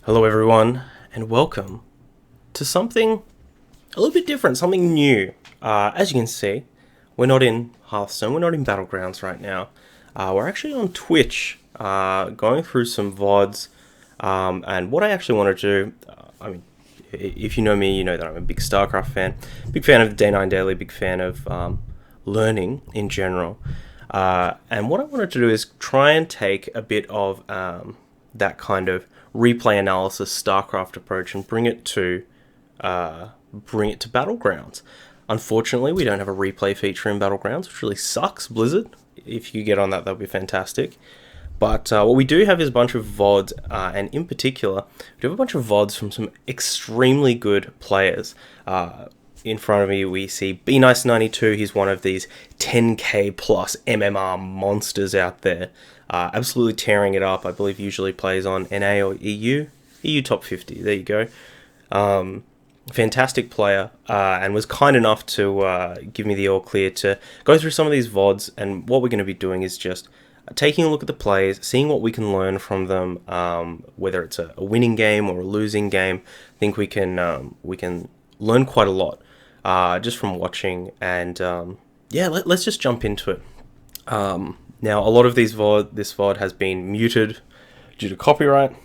Hello everyone, and welcome to something a little bit different, something new. As you can see, we're not in Hearthstone, we're not in Battlegrounds right now. We're actually on Twitch, going through some VODs, and what I actually want to do, if you know me, you know that I'm a big StarCraft fan, big fan of the Day 9 Daily, big fan of learning in general. And what I wanted to do is try and take a bit of that kind of replay analysis StarCraft approach and bring it to Battlegrounds. Unfortunately, we don't have a replay feature in Battlegrounds, which really sucks. Blizzard, if you get on that, that'd be fantastic. But what we do have is a bunch of VODs, and in particular, we do have a bunch of VODs from some extremely good players. In front of me, we see Benice92. He's one of these 10k plus MMR monsters out there. Absolutely tearing it up. I believe usually plays on NA or EU. EU top 50. There you go. Fantastic player, and was kind enough to give me the all clear to go through some of these VODs. And what we're going to be doing is just taking a look at the plays, seeing what we can learn from them, whether it's a winning game or a losing game. I think we can learn quite a lot just from watching. And let's just jump into it. Now, a lot of this VOD has been muted due to copyright,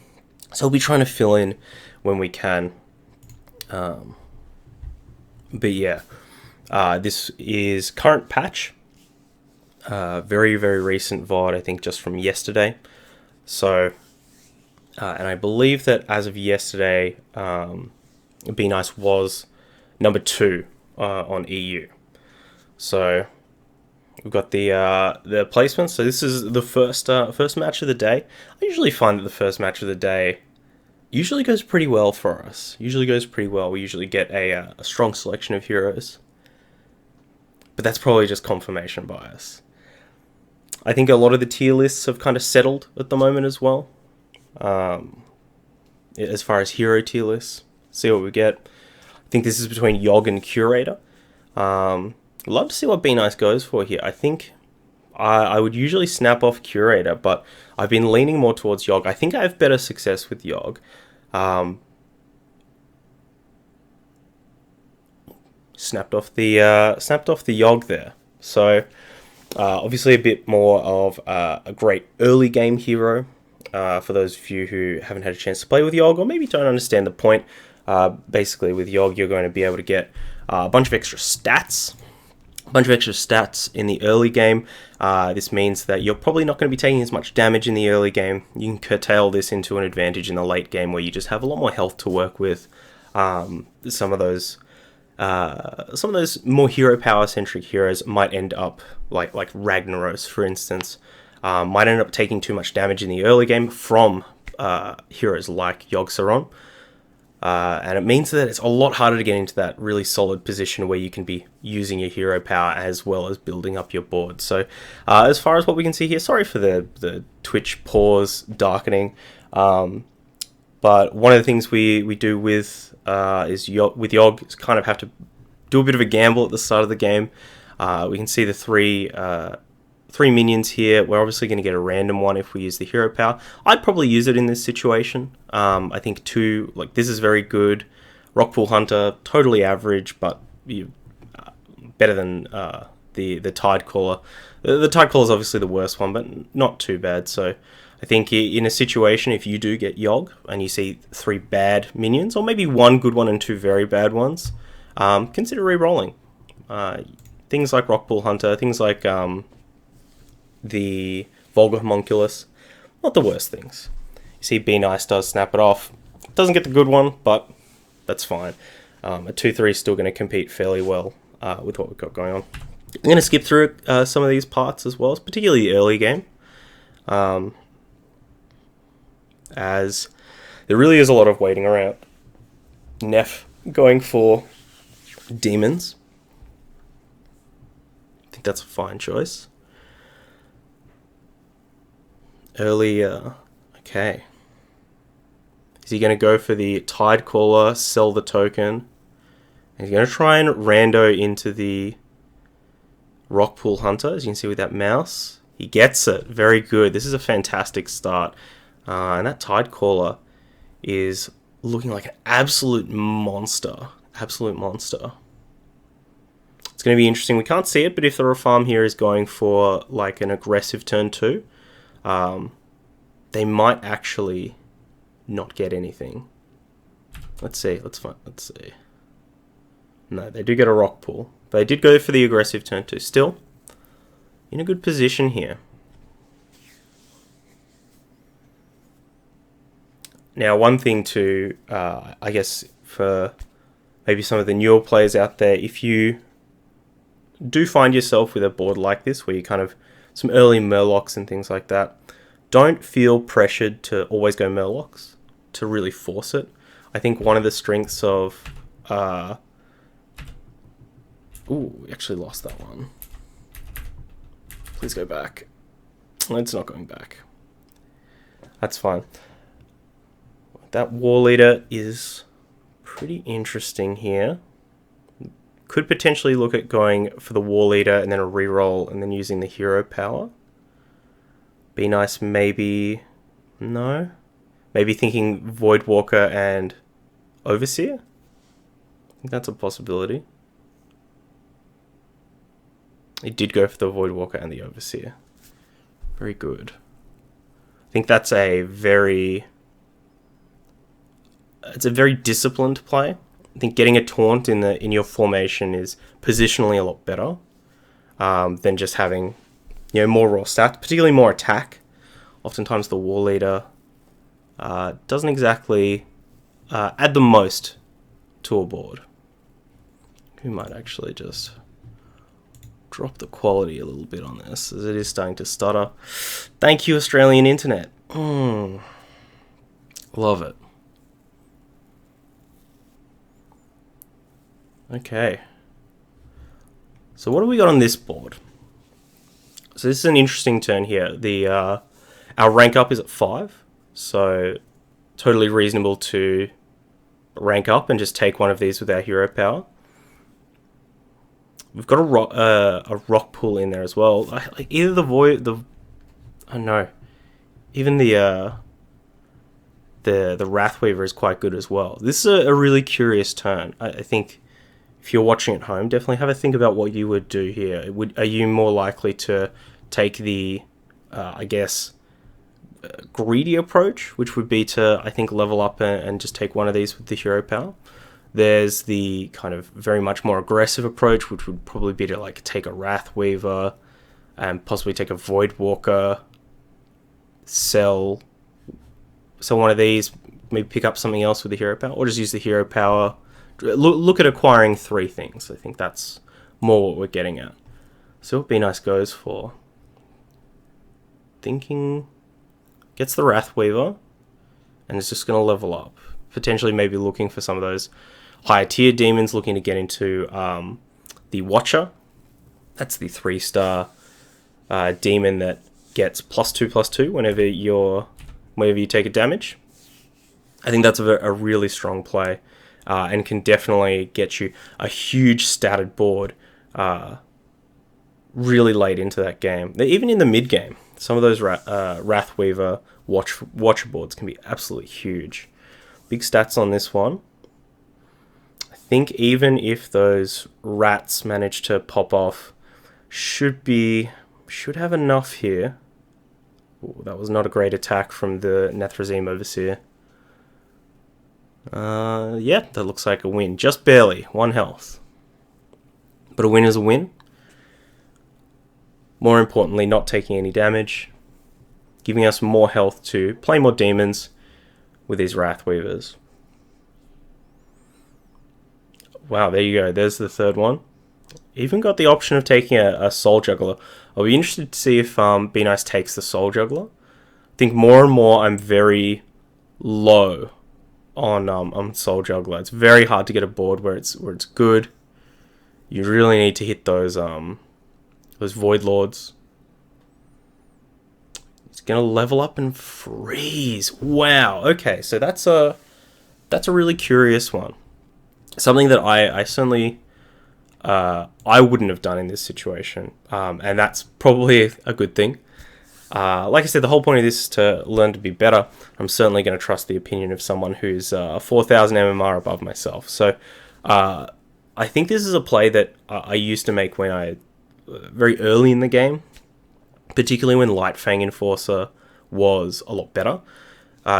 so we'll be trying to fill in when we can. This is current patch. Very, very recent VOD, I think just from yesterday. So, and I believe that as of yesterday, Be Nice was number 2 on EU. So we've got the placements. So this is the first match of the day. I usually find that the first match of the day usually goes pretty well for us. We usually get a strong selection of heroes. But that's probably just confirmation bias. I think a lot of the tier lists have kind of settled at the moment as well. As far as hero tier lists, see what we get. I think this is between Yogg and Curator. Love to see what Be Nice goes for here. I think I would usually snap off Curator, but I've been leaning more towards Yogg. I think I have better success with Yogg. Snapped off the Yogg there. So obviously a bit more of a great early game hero for those of you who haven't had a chance to play with Yogg or maybe don't understand the point. Basically with Yogg you're going to be able to get a bunch of extra stats. In the early game. This means that you're probably not going to be taking as much damage in the early game. You can curtail this into an advantage in the late game where you just have a lot more health to work with. Some of those more hero power centric heroes might end up like Ragnaros, for instance, might end up taking too much damage in the early game from heroes like Yogg-Saron. And it means that it's a lot harder to get into that really solid position where you can be using your hero power as well as building up your board. So as far as what we can see here, sorry for the Twitch pause darkening. But one of the things we do with Yogg is kind of have to do a bit of a gamble at the start of the game. We can see the three minions here. We're obviously going to get a random one if we use the hero power. I'd probably use it in this situation. I think 2, this is very good. Rockpool Hunter, totally average, but better than the Tidecaller. The Tidecaller is obviously the worst one, but not too bad. So I think in a situation, if you do get Yogg and you see 3 bad minions, or maybe 1 good one and 2 very bad ones, consider re-rolling. Things like Rockpool Hunter, things like the Vulgar Homunculus, not the worst things. You see Be Nice does snap it off. Doesn't get the good one, but that's fine. A 2-3 is still going to compete fairly well with what we've got going on. I'm going to skip through some of these parts as well, particularly the early game. As there really is a lot of waiting around. Neff going for demons. I think that's a fine choice. Early, okay. Is he going to go for the Tidecaller, sell the token? He's going to try and rando into the Rockpool Hunter, as you can see with that mouse. He gets it. Very good. This is a fantastic start. And that Tidecaller is looking like an absolute monster. Absolute monster. It's going to be interesting. We can't see it, but if the farm here is going for like an aggressive turn 2, they might actually not get anything. Let's see. Let's see. No, they do get a rock pool. They did go for the aggressive turn 2. Still, in a good position here. Now, one thing to, I guess, for maybe some of the newer players out there, if you do find yourself with a board like this, where you kind of, some early Murlocs and things like that, don't feel pressured to always go Murlocs, to really force it. I think one of the strengths of, ooh, we actually lost that one. Please go back. It's not going back. That's fine. That War Leader is pretty interesting here. Could potentially look at going for the War Leader and then a reroll and then using the hero power. Be nice, maybe... No? Maybe thinking Voidwalker and Overseer? I think that's a possibility. It did go for the Voidwalker and the Overseer. Very good. I think that's a very... It's a very disciplined play. I think getting a taunt in your formation is positionally a lot better than just having, you know, more raw stats, particularly more attack. Oftentimes the War Leader doesn't exactly add the most to a board. We might actually just drop the quality a little bit on this, as it is starting to stutter. Thank you, Australian Internet. Love it. Okay. So what do we got on this board? So this is an interesting turn here. The our rank up is at 5, so totally reasonable to rank up and just take one of these with our hero power. We've got a rock pool in there as well. Like either even the Wrathweaver is quite good as well. This is a really curious turn. I think if you're watching at home, definitely have a think about what you would do here. Are you more likely to take the, greedy approach, which would be to, I think, level up and just take one of these with the hero power? There's the kind of very much more aggressive approach, which would probably be to like take a Wrathweaver and possibly take a Voidwalker, sell one of these, maybe pick up something else with the hero power, or just use the hero power. Look at acquiring 3 things. I think that's more what we're getting at. So what Benice goes for. Thinking... Gets the Wrathweaver. And is just going to level up. Potentially maybe looking for some of those higher tier demons. Looking to get into the Watcher. That's the 3-star demon that gets +2/+2 whenever you take a damage. I think that's a really strong play. And can definitely get you a huge statted board really late into that game. Even in the mid game, some of those Wrathweaver Watcher boards can be absolutely huge. Big stats on this one. I think even if those rats manage to pop off, should have enough here. Ooh, that was not a great attack from the Nethrezim Overseer. Yeah, that looks like a win. Just barely. 1 health. But a win is a win. More importantly, not taking any damage. Giving us more health to play more demons with these Wrathweavers. Wow, there you go. There's the 3rd one. Even got the option of taking a Soul Juggler. I'll be interested to see if Benice takes the Soul Juggler. I think more and more I'm very low on Soul Juggler. It's very hard to get a board where it's good. You really need to hit those Void Lords. It's gonna level up and freeze. Wow. Okay, so that's a really curious one. Something that I certainly I wouldn't have done in this situation, and that's probably a good thing. Like I said, the whole point of this is to learn to be better. I'm certainly going to trust the opinion of someone who's 4,000 MMR above myself. So I think this is a play that I used to make when very early in the game, particularly when Light Fang Enforcer was a lot better.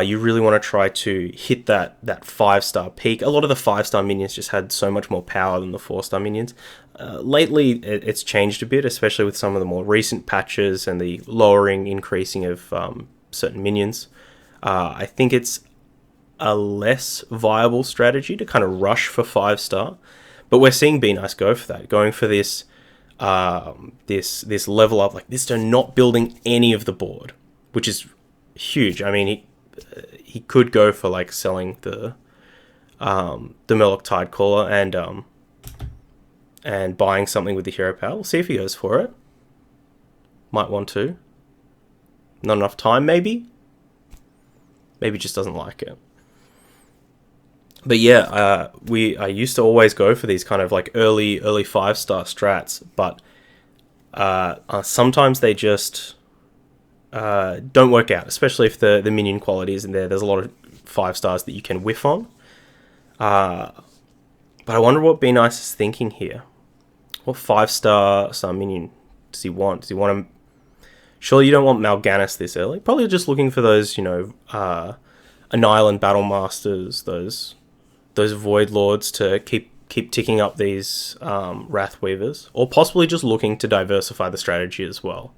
You really want to try to hit that 5-star peak. A lot of the 5-star minions just had so much more power than the 4-star minions. Lately, it's changed a bit, especially with some of the more recent patches and the increasing of certain minions. I think it's a less viable strategy to kind of rush for 5-star, but we're seeing Benice go for that, going for this this level up like this to not building any of the board, which is huge. I mean, he could go for like selling the Murloc Tidecaller and buying something with the hero power. We'll see if he goes for it. Might want to. Not enough time, maybe. Maybe just doesn't like it. But yeah, I used to always go for these kind of like early 5-star strats, but sometimes they just don't work out, especially if the minion quality isn't there. There's a lot of 5-stars that you can whiff on. But I wonder what Benice is thinking here. What 5-star minion does he want? Does he want to... Surely you don't want Mal'Ganis this early. Probably just looking for those, Annihilan Battle Masters, those Void Lords to keep ticking up these Wrath Weavers, or possibly just looking to diversify the strategy as well.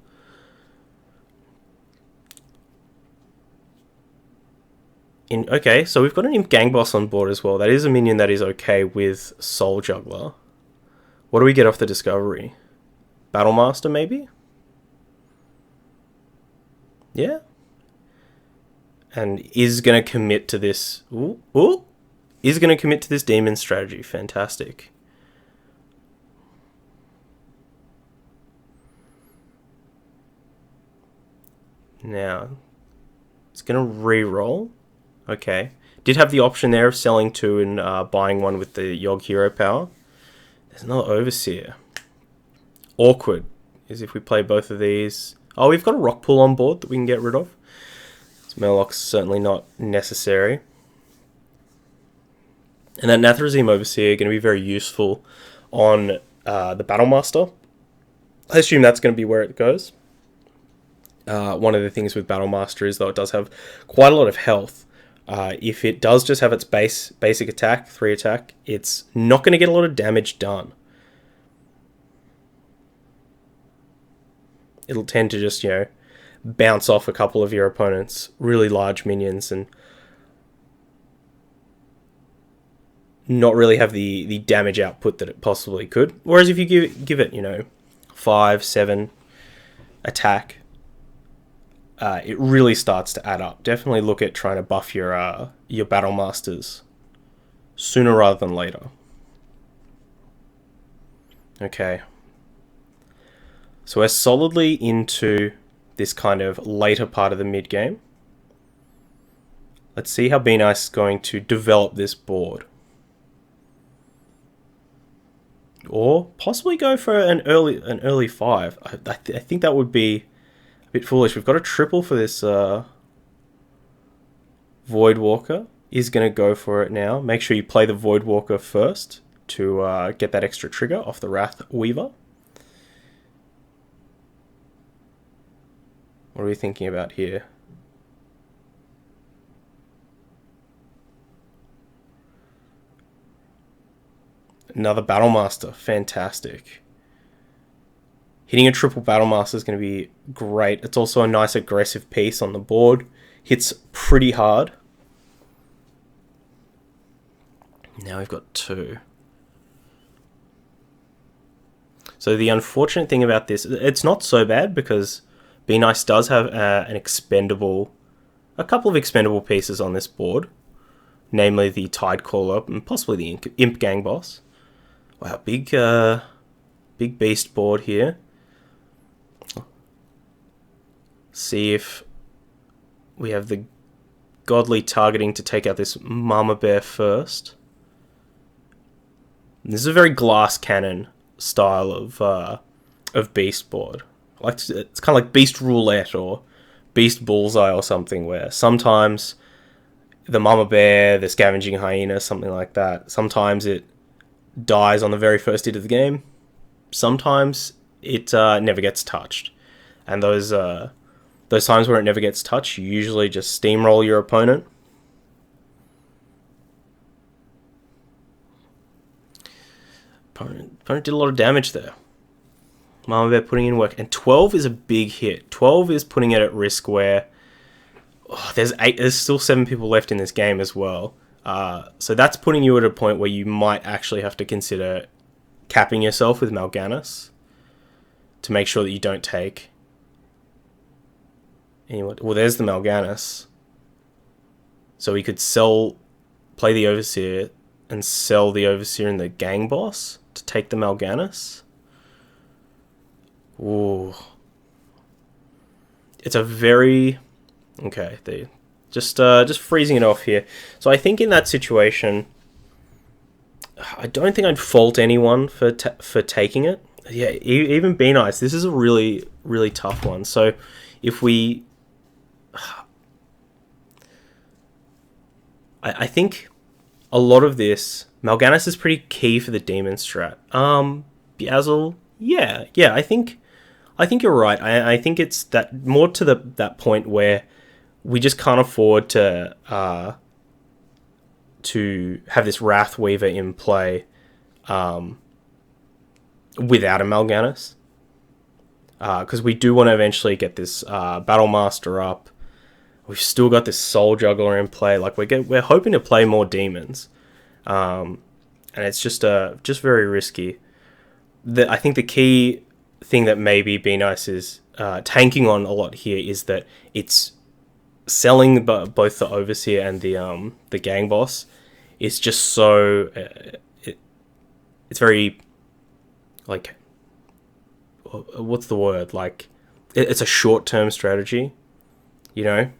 Okay, so we've got an Imp Gang Boss on board as well. That is a minion that is okay with Soul Juggler. What do we get off the Discovery? Battle Master, maybe? Yeah. And is going to commit to this... Is going to commit to this Demon strategy. Fantastic. Now, it's going to re-roll. Okay. Did have the option there of selling 2 and buying 1 with the Yogg hero power. There's another Overseer. Awkward is if we play both of these. Oh, we've got a Rock Pool on board that we can get rid of. This Murloc's certainly not necessary. And that Nathrezim Overseer are going to be very useful on the Battle Master. I assume that's going to be where it goes. One of the things with Battle Master is, though, it does have quite a lot of health. If it does just have its basic attack, 3 attack, it's not going to get a lot of damage done. It'll tend to just, bounce off a couple of your opponent's really large minions and not really have the damage output that it possibly could. Whereas if you give it, 5, 7 attack, it really starts to add up. Definitely look at trying to buff your Battle Masters sooner rather than later. Okay. So we're solidly into this kind of later part of the mid-game. Let's see how Benice is going to develop this board. Or possibly go for an early 5. I think that would be a bit foolish. We've got a triple for this Voidwalker. Is going to go for it now. Make sure you play the Voidwalker first to get that extra trigger off the Wrath Weaver. What are we thinking about here? Another Battle Master. Fantastic. Hitting a triple Battle Master is going to be great. It's also a nice aggressive piece on the board. Hits pretty hard. Now we've got 2. So the unfortunate thing about this, it's not so bad because Benice does have a couple of expendable pieces on this board, namely the Tidecaller and possibly the Imp Gang Boss. Wow, big beast board here. See if we have the godly targeting to take out this Mama Bear first. This is a very glass cannon style of beast board. like it's kind of like Beast Roulette or Beast Bullseye or something, where sometimes the mama bear, the scavenging hyena, something like that, sometimes it dies on the very first hit of the game. Sometimes it never gets touched, and those times where it never gets touched, you usually just steamroll your opponent. Opponent did a lot of damage there. Mama Bear putting in work. And 12 is a big hit. 12 is putting it at risk where there's still 7 people left in this game as well. So that's putting you at a point where you might actually have to consider capping yourself with Mal'Ganis to make sure that you don't take. Anyway, well, there's the Mal'Ganis. So we could play the Overseer and sell the Overseer and the Gang Boss to take the Mal'Ganis. Ooh. It's a very... Okay, just freezing it off here. So I think in that situation, I don't think I'd fault anyone for taking it. Yeah, even Benice, this is a really, really tough one. So if we... I think a lot of this... Mal'Ganis is pretty key for the demon strat. Beazel, yeah, I think you're right. I think it's that more to that point where we just can't afford to have this Wrath Weaver in play without a Mal'Ganis. Because we do want to eventually get this Battle Master up. We've still got this Soul Juggler in play. Like we're hoping to play more demons, and it's just very risky. I think the key thing that maybe Benice is tanking on a lot here is that it's selling both the Overseer and the Gang Boss is just so it's very like what's the word, like it's a short-term strategy, you know,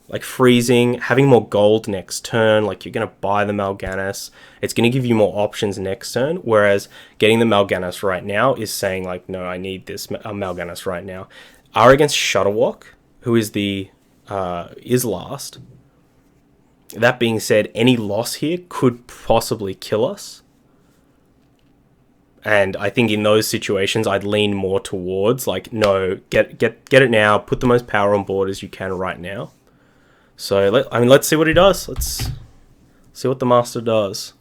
like freezing, having more gold next turn, like you're going to buy the Mal'Ganis, it's going to give you more options next turn, whereas getting the Mal'Ganis right now is saying like, no, I need this Mal'Ganis right now. Against Shutterwock, who is is last. That being said, any loss here could possibly kill us. And I think in those situations, I'd lean more towards like, no, get it now. Put the most power on board as you can right now. So let's see what he does. Let's see what the Master does.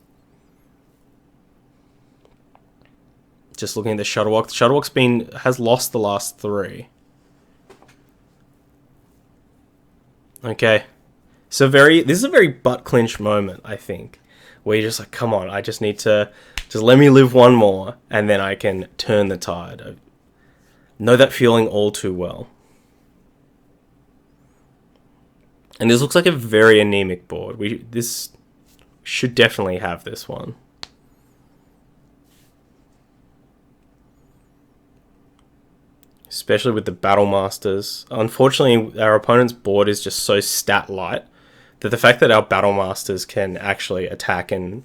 Just looking at the Shutterwock. The Shutterwock's has lost the last 3. Okay, so this is a very butt clinch moment, I think, where you're just like, come on, I just need to just let me live one more, and then I can turn the tide. I know that feeling all too well. And this looks like a very anemic board. This should definitely have this one. Especially with the Battle Masters. Unfortunately, our opponent's board is just so stat light that the fact that our Battle Masters can actually attack and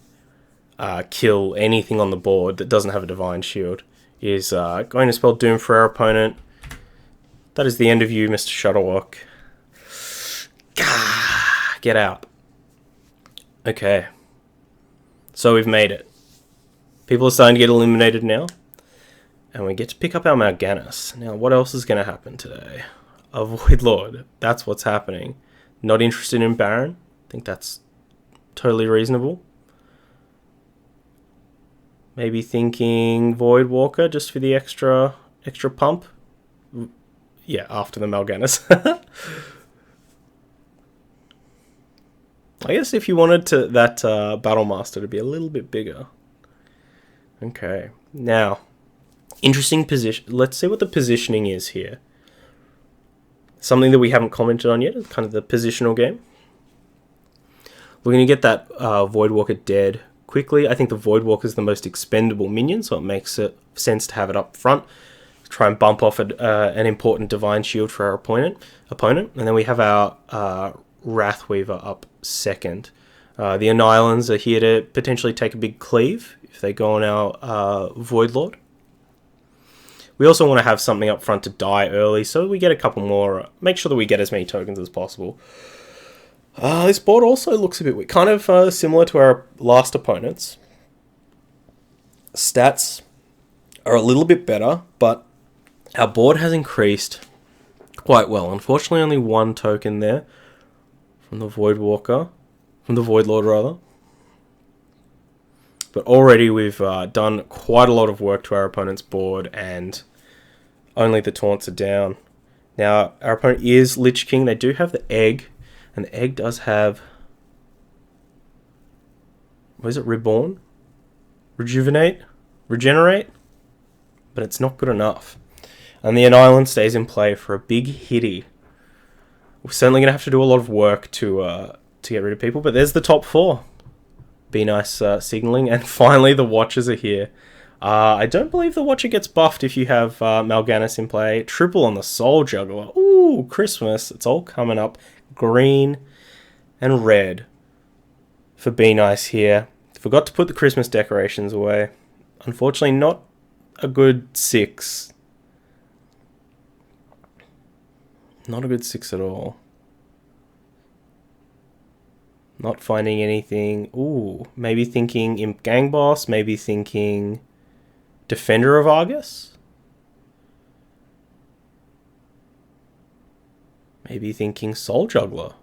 kill anything on the board that doesn't have a Divine Shield is going to spell doom for our opponent. That is the end of you, Mr. Shutterwock. Get out. Okay. So we've made it. People are starting to get eliminated now. And we get to pick up our Mal'Ganis. Now, what else is going to happen today? A Void Lord. That's what's happening. Not interested in Baron. I think that's totally reasonable. Maybe thinking Void Walker just for the extra pump. Yeah, after the Mal'Ganis. I guess if you wanted that Battle Master to be a little bit bigger. Okay. Now... interesting position. Let's see what the positioning is here. Something that we haven't commented on yet is kind of the positional game. We're going to get that Voidwalker dead quickly. I think the Voidwalker is the most expendable minion, so it makes sense to have it up front. Try and bump off an important Divine Shield for our opponent. And then we have our Wrathweaver up second. The Annihilants are here to potentially take a big cleave if they go on our Void Lord. We also want to have something up front to die early, so we get a couple more. Make sure that we get as many tokens as possible. This board also looks a bit weak. Kind of similar to our last opponents. Stats are a little bit better, but our board has increased quite well. Unfortunately, only one token there from the Void Walker. From the Void Lord, rather. But already we've done quite a lot of work to our opponent's board, and only the taunts are down. Now, our opponent is Lich King. They do have the egg, and the egg does have... What is it? Reborn? Rejuvenate? Regenerate? But it's not good enough. And the Island stays in play for a big hitty. We're certainly going to have to do a lot of work to get rid of people, but there's the top 4. Benice signaling, and finally the Watchers are here. I don't believe the Watcher gets buffed if you have Mal'Ganis in play. Triple on the Soul Juggler. Ooh, Christmas. It's all coming up. Green and red for Benice here. Forgot to put the Christmas decorations away. Unfortunately, not a good 6. Not a good 6 at all. Not finding anything. Ooh, maybe thinking Imp Gang Boss. Maybe thinking Defender of Argus. Maybe thinking Soul Juggler.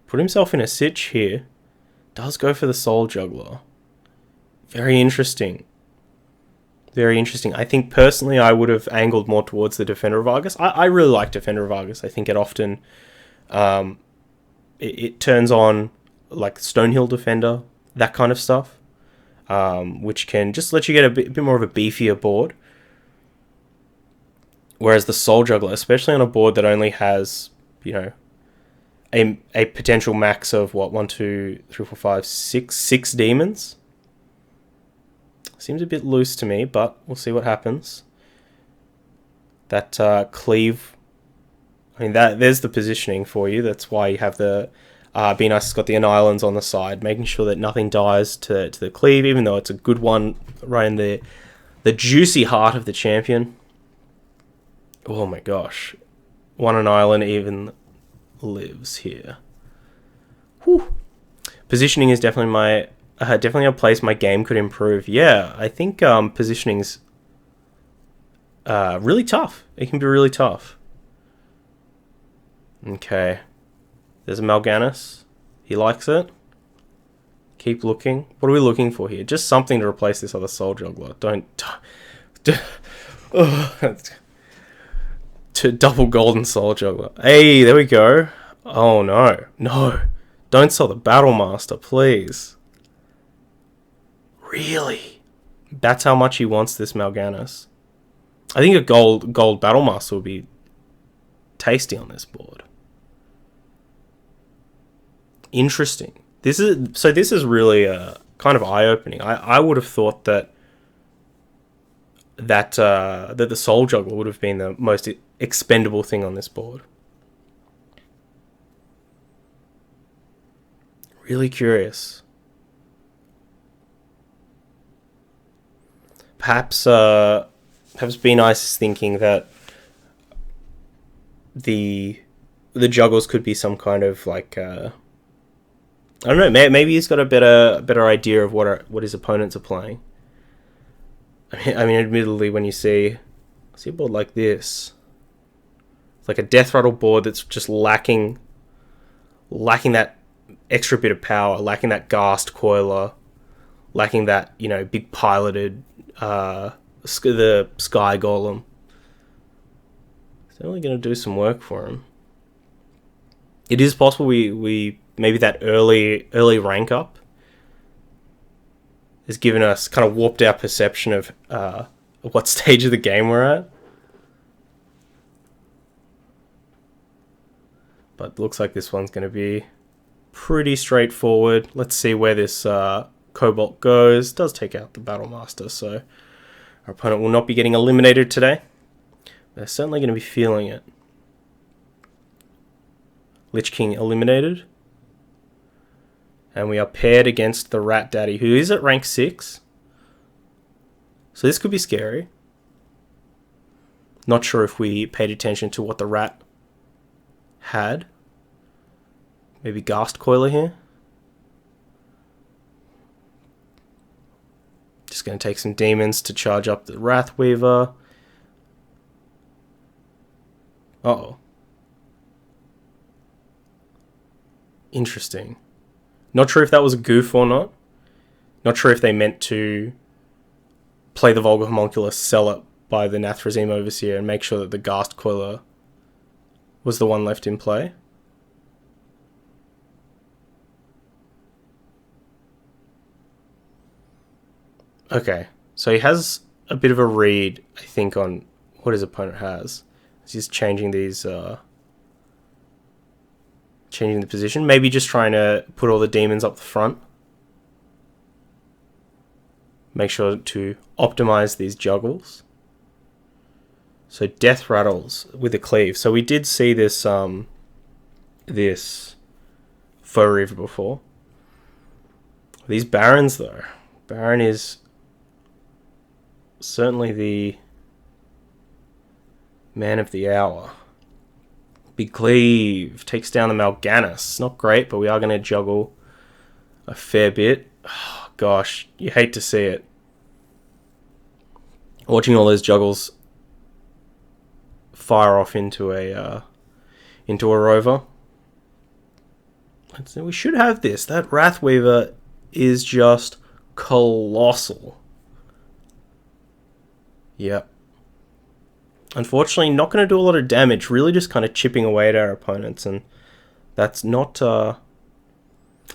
Put himself in a sitch here. Does go for the Soul Juggler. Very interesting. Very interesting. I think personally I would have angled more towards the Defender of Argus. I really like Defender of Argus. I think it often... it turns on like Stonehill Defender, that kind of stuff, which can just let you get a bit more of a beefier board. Whereas the Soul Juggler, especially on a board that only has, you know, a potential max of what, 1, 2, 3, 4, 5, 6 demons. Seems a bit loose to me, but we'll see what happens. That cleave. I mean, there's the positioning for you. That's why you have the... Benice has got the Islands on the side, making sure that nothing dies to the cleave, even though it's a good one right in the juicy heart of the champion. Oh my gosh. One Island even lives here. Whew. Positioning is definitely my... definitely a place my game could improve. Yeah, I think positioning's really tough. It can be really tough. Okay. There's a Mal'Ganis. He likes it. Keep looking. What are we looking for here? Just something to replace this other Soul Juggler. To double golden Soul Juggler. Hey, there we go. Oh no. No. Don't sell the Battle Master, please. Really? That's how much he wants this Mal'Ganis. I think a gold Battle Master would be tasty on this board. Interesting. This is really kind of eye-opening. I would have thought that the Soul Juggler would have been the most expendable thing on this board. Really curious. Perhaps Benice is thinking that the juggles could be some kind of like I don't know. Maybe he's got a better idea of what his opponents are playing. I mean, admittedly, when you see a board like this, it's like a Death Rattle board that's just lacking that extra bit of power, lacking that Ghast Coiler, lacking that, you know, big piloted the Sky Golem. It's only going to do some work for him. It is possible we maybe that early rank up has given us, kind of warped our perception of what stage of the game we're at. But it looks like this one's going to be pretty straightforward. Let's see where this Cobalt goes. It does take out the Battle Master, so our opponent will not be getting eliminated today. They're certainly going to be feeling it. Lich King eliminated. And we are paired against the Rat Daddy, who is at rank 6. So this could be scary. Not sure if we paid attention to what the rat had. Maybe Ghast Coiler here. Just going to take some demons to charge up the Wrathweaver. Uh-oh. Interesting. Not sure if that was a goof or not. Not sure if they meant to play the Vulgar Homunculus, sell it by the Nathrezim Overseer, and make sure that the Ghast Coiler was the one left in play. Okay, so he has a bit of a read, I think, on what his opponent has. He's changing these, changing the position. Maybe just trying to put all the demons up the front. Make sure to optimize these juggles. So Death Rattles with a cleave. So we did see this, this Foe Reaver before. These Barons, though. Baron is certainly the man of the hour. Big Cleave takes down the Mal'Ganis. Not great, but we are going to juggle a fair bit. Oh, gosh, you hate to see it. Watching all those juggles fire off into a rover. We should have this. That Wrathweaver is just colossal. Yep. Unfortunately, not going to do a lot of damage. Really just kind of chipping away at our opponents. And that's not...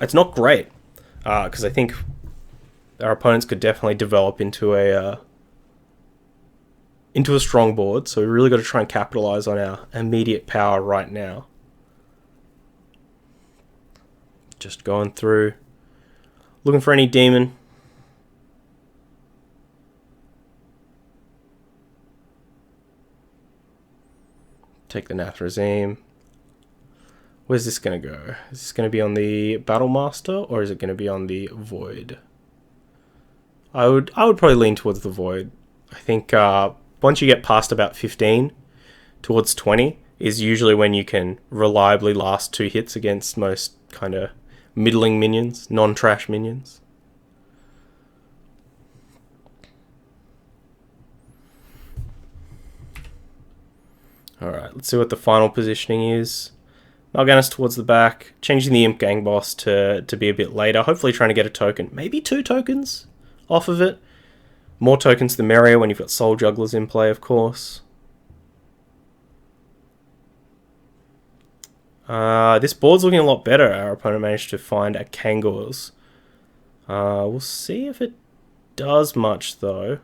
it's not great. Because I think our opponents could definitely develop into a strong board. So we really got to try and capitalize on our immediate power right now. Just going through. Looking for any demon. Take the Nathrezim. Where's this going to go? Is this going to be on the Battlemaster or is it going to be on the Void? I would probably lean towards the Void. I think once you get past about 15 towards 20 is usually when you can reliably last 2 hits against most kind of middling minions, non-trash minions. Alright, let's see what the final positioning is. Mal'Ganis towards the back, changing the Imp Gang Boss to be a bit later, hopefully trying to get a token, maybe 2 tokens off of it. More tokens the merrier when you've got Soul Jugglers in play, of course. This board's looking a lot better. Our opponent managed to find a Kangors. We'll see if it does much, though.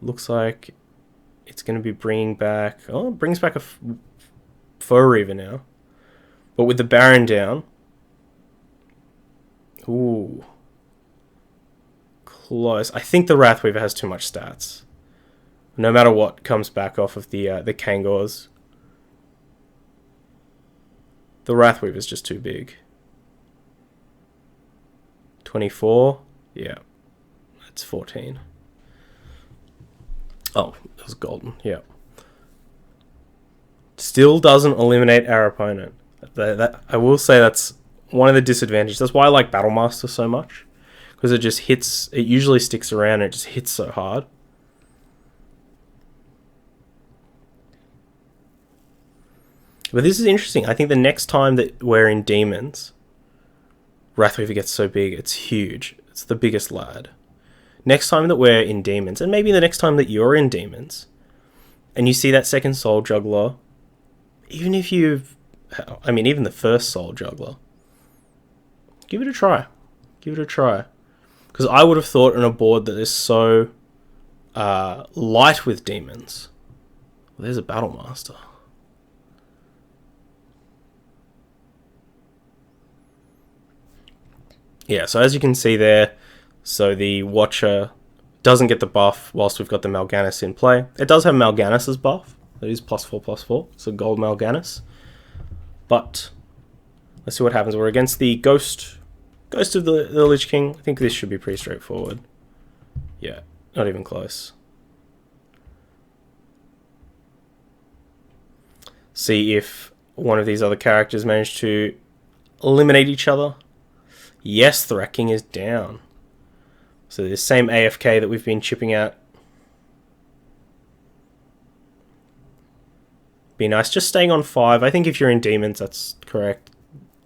Looks like it's going to be bringing back... Oh, it brings back a Foe Reaver now. But with the Baron down... Ooh. Close. I think the Wrathweaver has too much stats. No matter what comes back off of the Kangors. The Wrathweaver is just too big. 24? Yeah. That's 14. Oh, it was golden. Yeah. Still doesn't eliminate our opponent. I will say that's one of the disadvantages. That's why I like Battlemaster so much. Because it just hits... It usually sticks around and it just hits so hard. But this is interesting. I think the next time that we're in Demons, Wrathweaver gets so big, it's huge. It's the biggest lad. Next time that we're in Demons, and maybe the next time that you're in Demons, and you see that second Soul Juggler, even if you've... I mean, even the first Soul Juggler, give it a try. Give it a try. Because I would have thought on a board that is so light with Demons. Well, there's a Battlemaster. Yeah, so as you can see there, so the Watcher doesn't get the buff whilst we've got the Mal'Ganis in play. It does have Mal'Ganis' buff. It is +4/+4, so gold Mal'Ganis. But let's see what happens. We're against the Ghost of the Lich King. I think this should be pretty straightforward. Yeah, not even close. See if one of these other characters manage to eliminate each other. Yes, the Rat King is down. So the same AFK that we've been chipping at. Be nice. Just staying on 5. I think if you're in Demons, that's correct.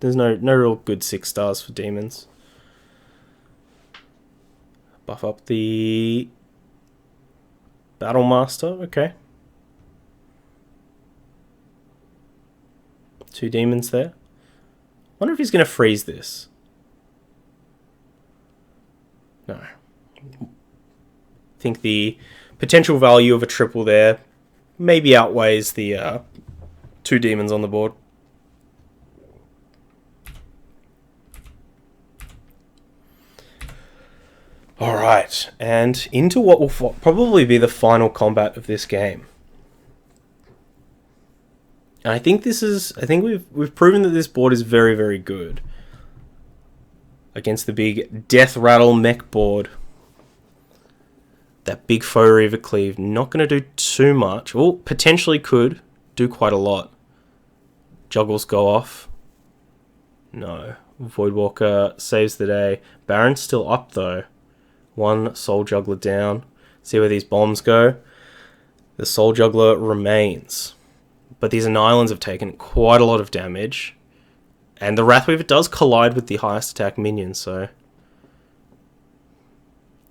There's no real good 6 stars for Demons. Buff up the Battle Master. Okay. 2 Demons there. Wonder if he's going to freeze this. No. I think the potential value of a triple there maybe outweighs the 2 Demons on the board. Alright, and into what will probably be the final combat of this game. And I think we've proven that this board is very, very good. Against the big Death Rattle mech board. That big Faux Reaver Cleave, not going to do too much. Well, potentially could do quite a lot. Juggles go off. No. Voidwalker saves the day. Baron's still up though. 1 Soul Juggler down. See where these bombs go. The Soul Juggler remains. But these Annihilants have taken quite a lot of damage. And the Wrathweaver does collide with the highest attack minion, so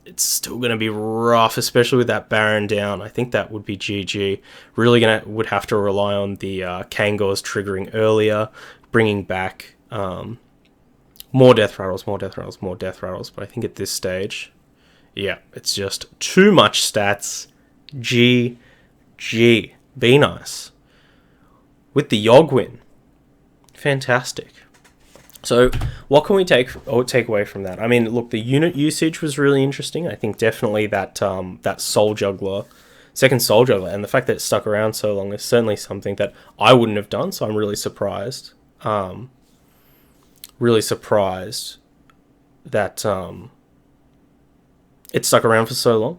it's still going to be rough, especially with that Baron down. I think that would be GG. Really would have to rely on the Kangors triggering earlier, bringing back more Death Rattles. But I think at this stage, yeah, it's just too much stats. GG. Be nice. With the Yogg win. Fantastic. So, what can we take away from that? I mean, look, the unit usage was really interesting. I think definitely that that Soul Juggler, second Soul Juggler, and the fact that it stuck around so long is certainly something that I wouldn't have done. So I'm really surprised. Really surprised that it stuck around for so long.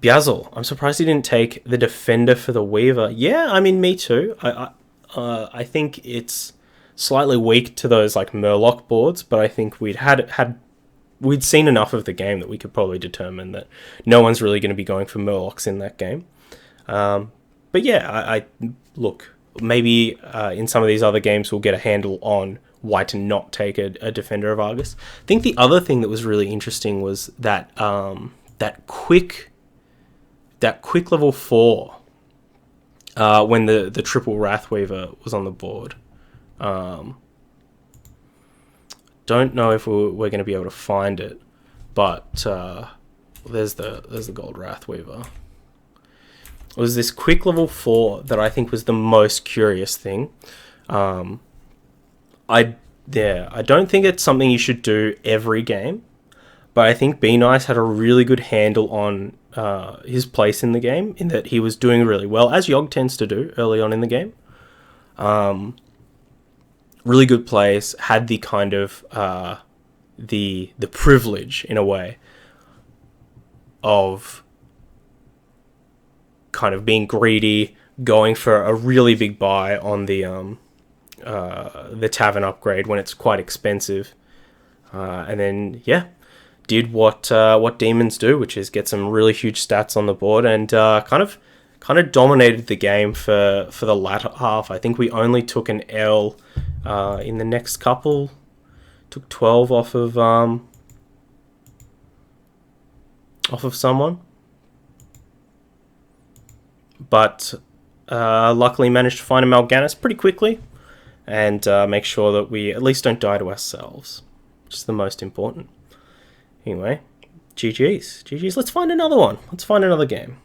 Biazzle, I'm surprised he didn't take the Defender for the Weaver. Yeah, I mean, me too. I think it's slightly weak to those like Murloc boards, but I think we'd seen enough of the game that we could probably determine that no one's really going to be going for Murlocs in that game. But yeah, I look, maybe in some of these other games we'll get a handle on why to not take a Defender of Argus. I think the other thing that was really interesting was that that quick level 4 when the triple Wrathweaver was on the board. Don't know if we're going to be able to find it, but there's the gold Wrathweaver. It was this quick level 4 that I think was the most curious thing. I don't think it's something you should do every game, but I think Be Nice had a really good handle on his place in the game, in that he was doing really well, as Yogg tends to do early on in the game. Really good place, had the kind of the privilege in a way of kind of being greedy, going for a really big buy on the tavern upgrade when it's quite expensive, and then did what demons do, which is get some really huge stats on the board, and kind of dominated the game for the latter half. I think we only took an L in the next couple. Took 12 off of someone, but luckily managed to find a Mal'Ganis pretty quickly, and make sure that we at least don't die to ourselves, which is the most important. Anyway, GG's. Let's find another one. Let's find another game.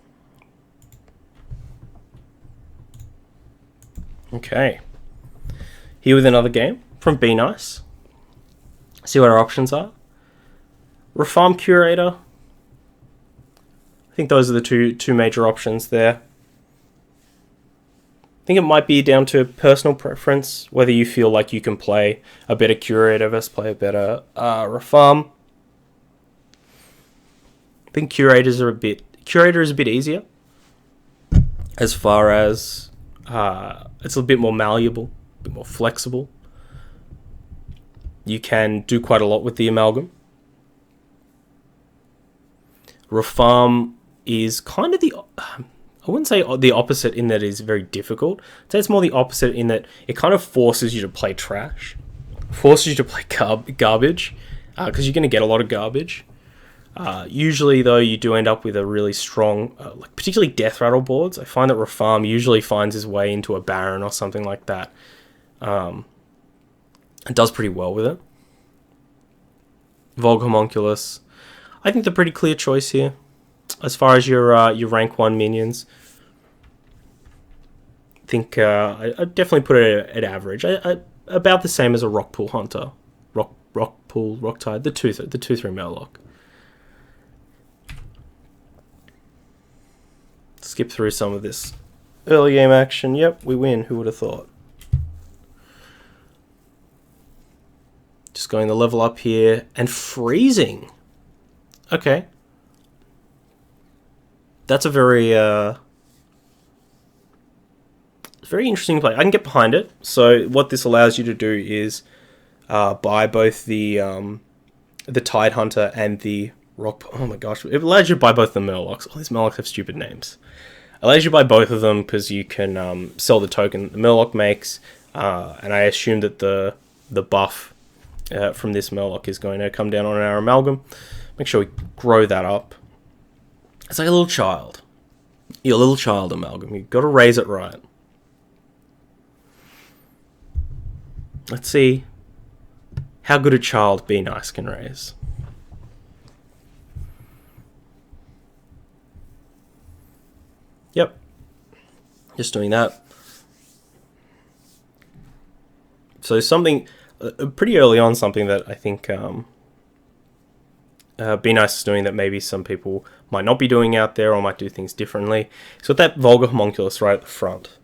Okay. Here with another game from Be Nice. See what our options are. Refarm Curator. I think those are the two major options there. I think it might be down to personal preference, whether you feel like you can play a better Curator versus play a better Refarm. think Curator is a bit easier, as far as it's a bit more malleable, a bit more flexible. You can do quite a lot with the amalgam. Reform is kind of I wouldn't say the opposite in that it's very difficult. I'd say it's more the opposite in that it kind of forces you to play trash. Forces you to play garbage, because you're going to get a lot of garbage. Usually, though, you do end up with a really strong, particularly Death Rattle boards. I find that Reform usually finds his way into a Baron or something like that. And does pretty well with it. Volg Homunculus, I think they're pretty clear choice here. As far as your rank 1 minions, I think I'd definitely put it at average. About the same as a Rockpool Hunter. Rocktide, the 2/3 Murloc. Skip through some of this early game action. Yep, we win. Who would have thought? Just going the level up here. And freezing. Okay. That's a very interesting play. I can get behind it. So what this allows you to do is buy both the Tide Hunter and the Rock... Oh my gosh. It allows you to buy both the Murlocs. All these Murlocs have stupid names. It allows you to buy both of them because you can sell the token the Murloc makes. And I assume that the buff from this Murloc is going to come down on our amalgam. Make sure we grow that up. It's like a little child. You're a little child amalgam. You've got to raise it right. Let's see how good a child Benice can raise. Yep. Just doing that. So something pretty early on, something that I think Benice is doing that maybe some people might not be doing out there or might do things differently. So with that Vulgar Homunculus right at the front.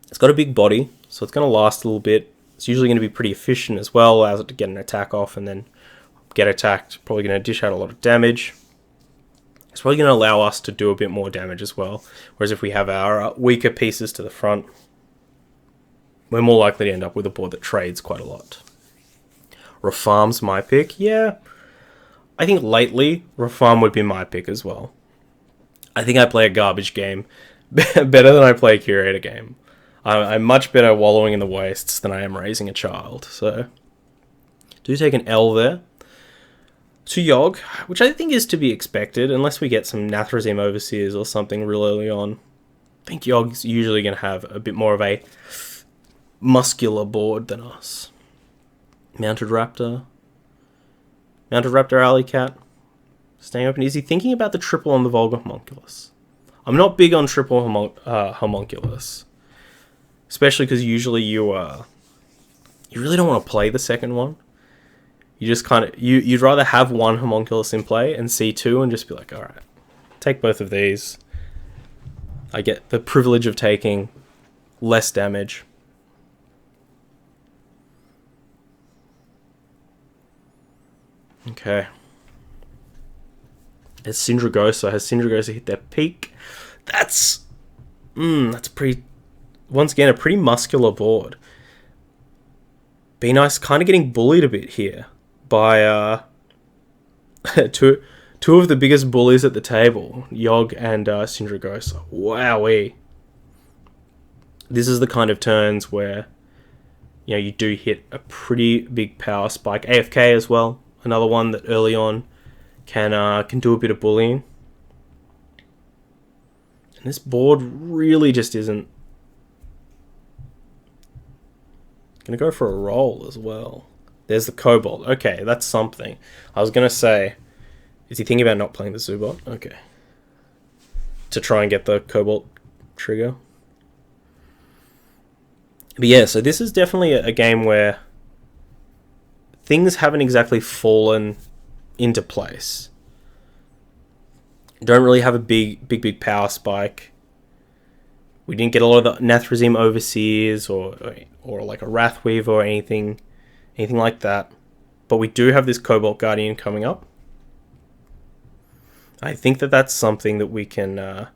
It's got a big body, so it's going to last a little bit. It's usually going to be pretty efficient as well, allows it to get an attack off and then get attacked. Probably going to dish out a lot of damage. It's probably going to allow us to do a bit more damage as well. Whereas if we have our weaker pieces to the front, we're more likely to end up with a board that trades quite a lot. Refarm's my pick. Yeah, I think lately Refarm would be my pick as well. I think I play a garbage game better than I play a Curator game. I'm much better wallowing in the wastes than I am raising a child. So, do take an L there. To Yogg, which I think is to be expected, unless we get some Nathrazim Overseers or something real early on. I think Yogg's usually going to have a bit more of a muscular board than us. Mounted Raptor. Mounted Raptor Alley Cat. Staying open. Is he thinking about the triple on the Vulgar Homunculus? I'm not big on triple Homunculus. Especially because usually you really don't want to play the second one. You just kind of... You'd rather have one Homunculus in play and C2 and just be like, alright, take both of these. I get the privilege of taking less damage. Okay. Has Syndragosa hit their peak? That's pretty... Once again, a pretty muscular board. Benice kind of getting bullied a bit here by two of the biggest bullies at the table, Yogg and Syndragosa. Wowee. This is the kind of turns where you do hit a pretty big power spike. AFK as well. Another one that early on can do a bit of bullying. And this board really just isn't. Gonna go for a roll as well. There's the Cobalt. Okay, that's something. I was gonna say, is he thinking about not playing the Zubot? Okay. To try and get the Cobalt trigger. But yeah, so this is definitely a game where things haven't exactly fallen into place. Don't really have a big power spike. We didn't get a lot of the Nathrazim Overseers or like a Wrathweaver or anything like that. But we do have this Cobalt Guardian coming up. I think that that's something that we can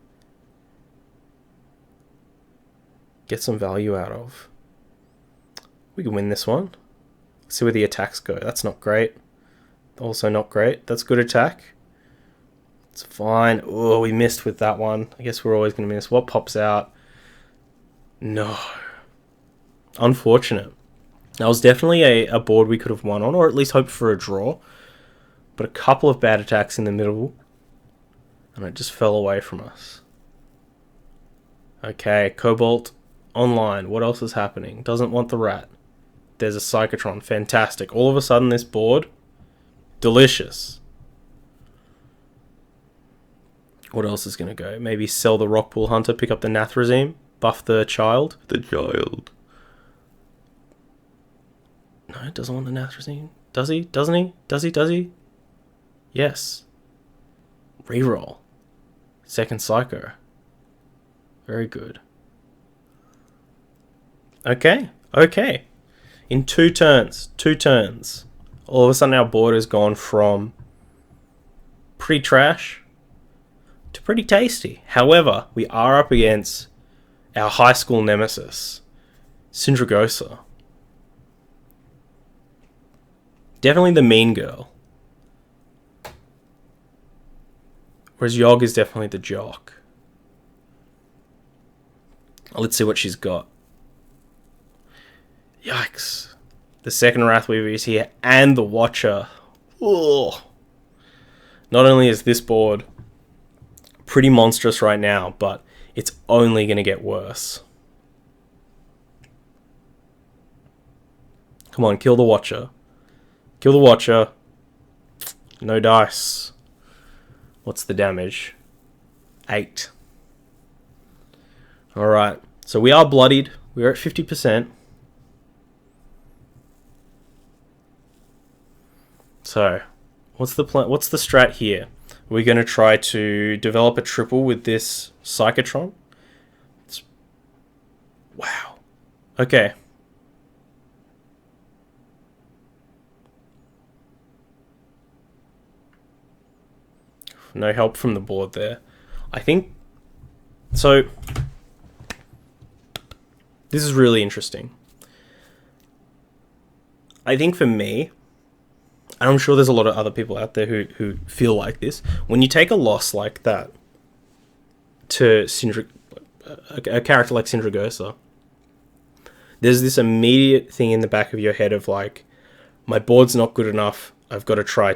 get some value out of. We can win this one. See where the attacks go. That's not great. Also not great. That's good attack. It's fine. Oh, we missed with that one. I guess we're always going to miss. What pops out? No. Unfortunate. That was definitely a board we could have won on, or at least hoped for a draw. But a couple of bad attacks in the middle, and it just fell away from us. Okay, Cobalt online. What else is happening? Doesn't want the rat. There's a Psychotron. Fantastic. All of a sudden, this board, delicious. What else is going to go? Maybe sell the Rockpool Hunter, pick up the Nathrezim, buff the child. The child. No, it doesn't want the Nathrezim. Does he? Doesn't he? Does he? Does he? Yes. Reroll. Second Psycho. Very good. Okay. Okay. In 2 turns. 2 turns. All of a sudden our board has gone from pretty trash to pretty tasty. However, we are up against our high school nemesis, Syndragosa. Definitely the mean girl. Whereas Yogg is definitely the jock. Let's see what she's got. Yikes. The second Wrathweaver is here, and the Watcher. Ugh. Not only is this board pretty monstrous right now, but it's only going to get worse. Come on, kill the Watcher. Kill the Watcher. No dice. What's the damage? 8. Alright, so we are bloodied. We're at 50%. So, what's the plan? What's the strat here? We're going to try to develop a triple with this Psychotron. Wow. Okay. No help from the board there. I think... So, this is really interesting. I think for me, and I'm sure there's a lot of other people out there who feel like this, when you take a loss like that to a character like Syndragosa, there's this immediate thing in the back of your head of like, my board's not good enough, I've got to try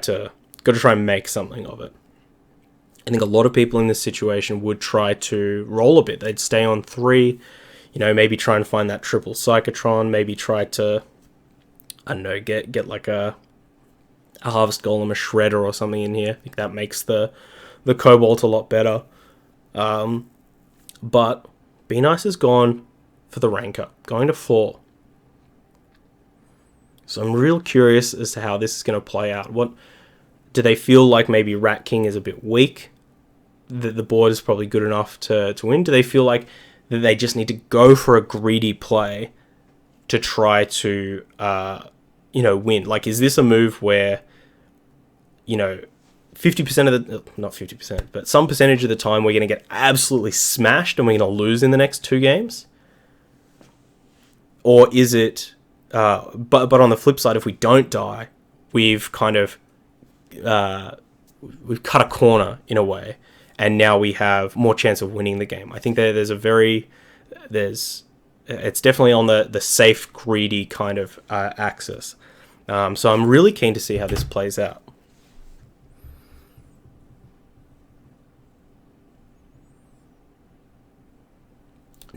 and make something of it. I think a lot of people in this situation would try to roll a bit. They'd stay on 3, maybe try and find that triple Psychotron, maybe try to, I don't know, get like a Harvest Golem, a Shredder or something in here. I think that makes the Cobalt a lot better. But Benice has gone for the rank up, going to 4. So I'm real curious as to how this is going to play out. What do they feel like? Maybe Rat King is a bit weak, that the board is probably good enough to win? Do they feel like that they just need to go for a greedy play to try to win? Like, is this a move where 50% of the, not 50%, but some percentage of the time we're going to get absolutely smashed and we're going to lose in the next 2 games? Or is it, but on the flip side, if we don't die, we've kind of, we've cut a corner in a way, and now we have more chance of winning the game. I think it's definitely on the safe, greedy kind of axis. So I'm really keen to see how this plays out.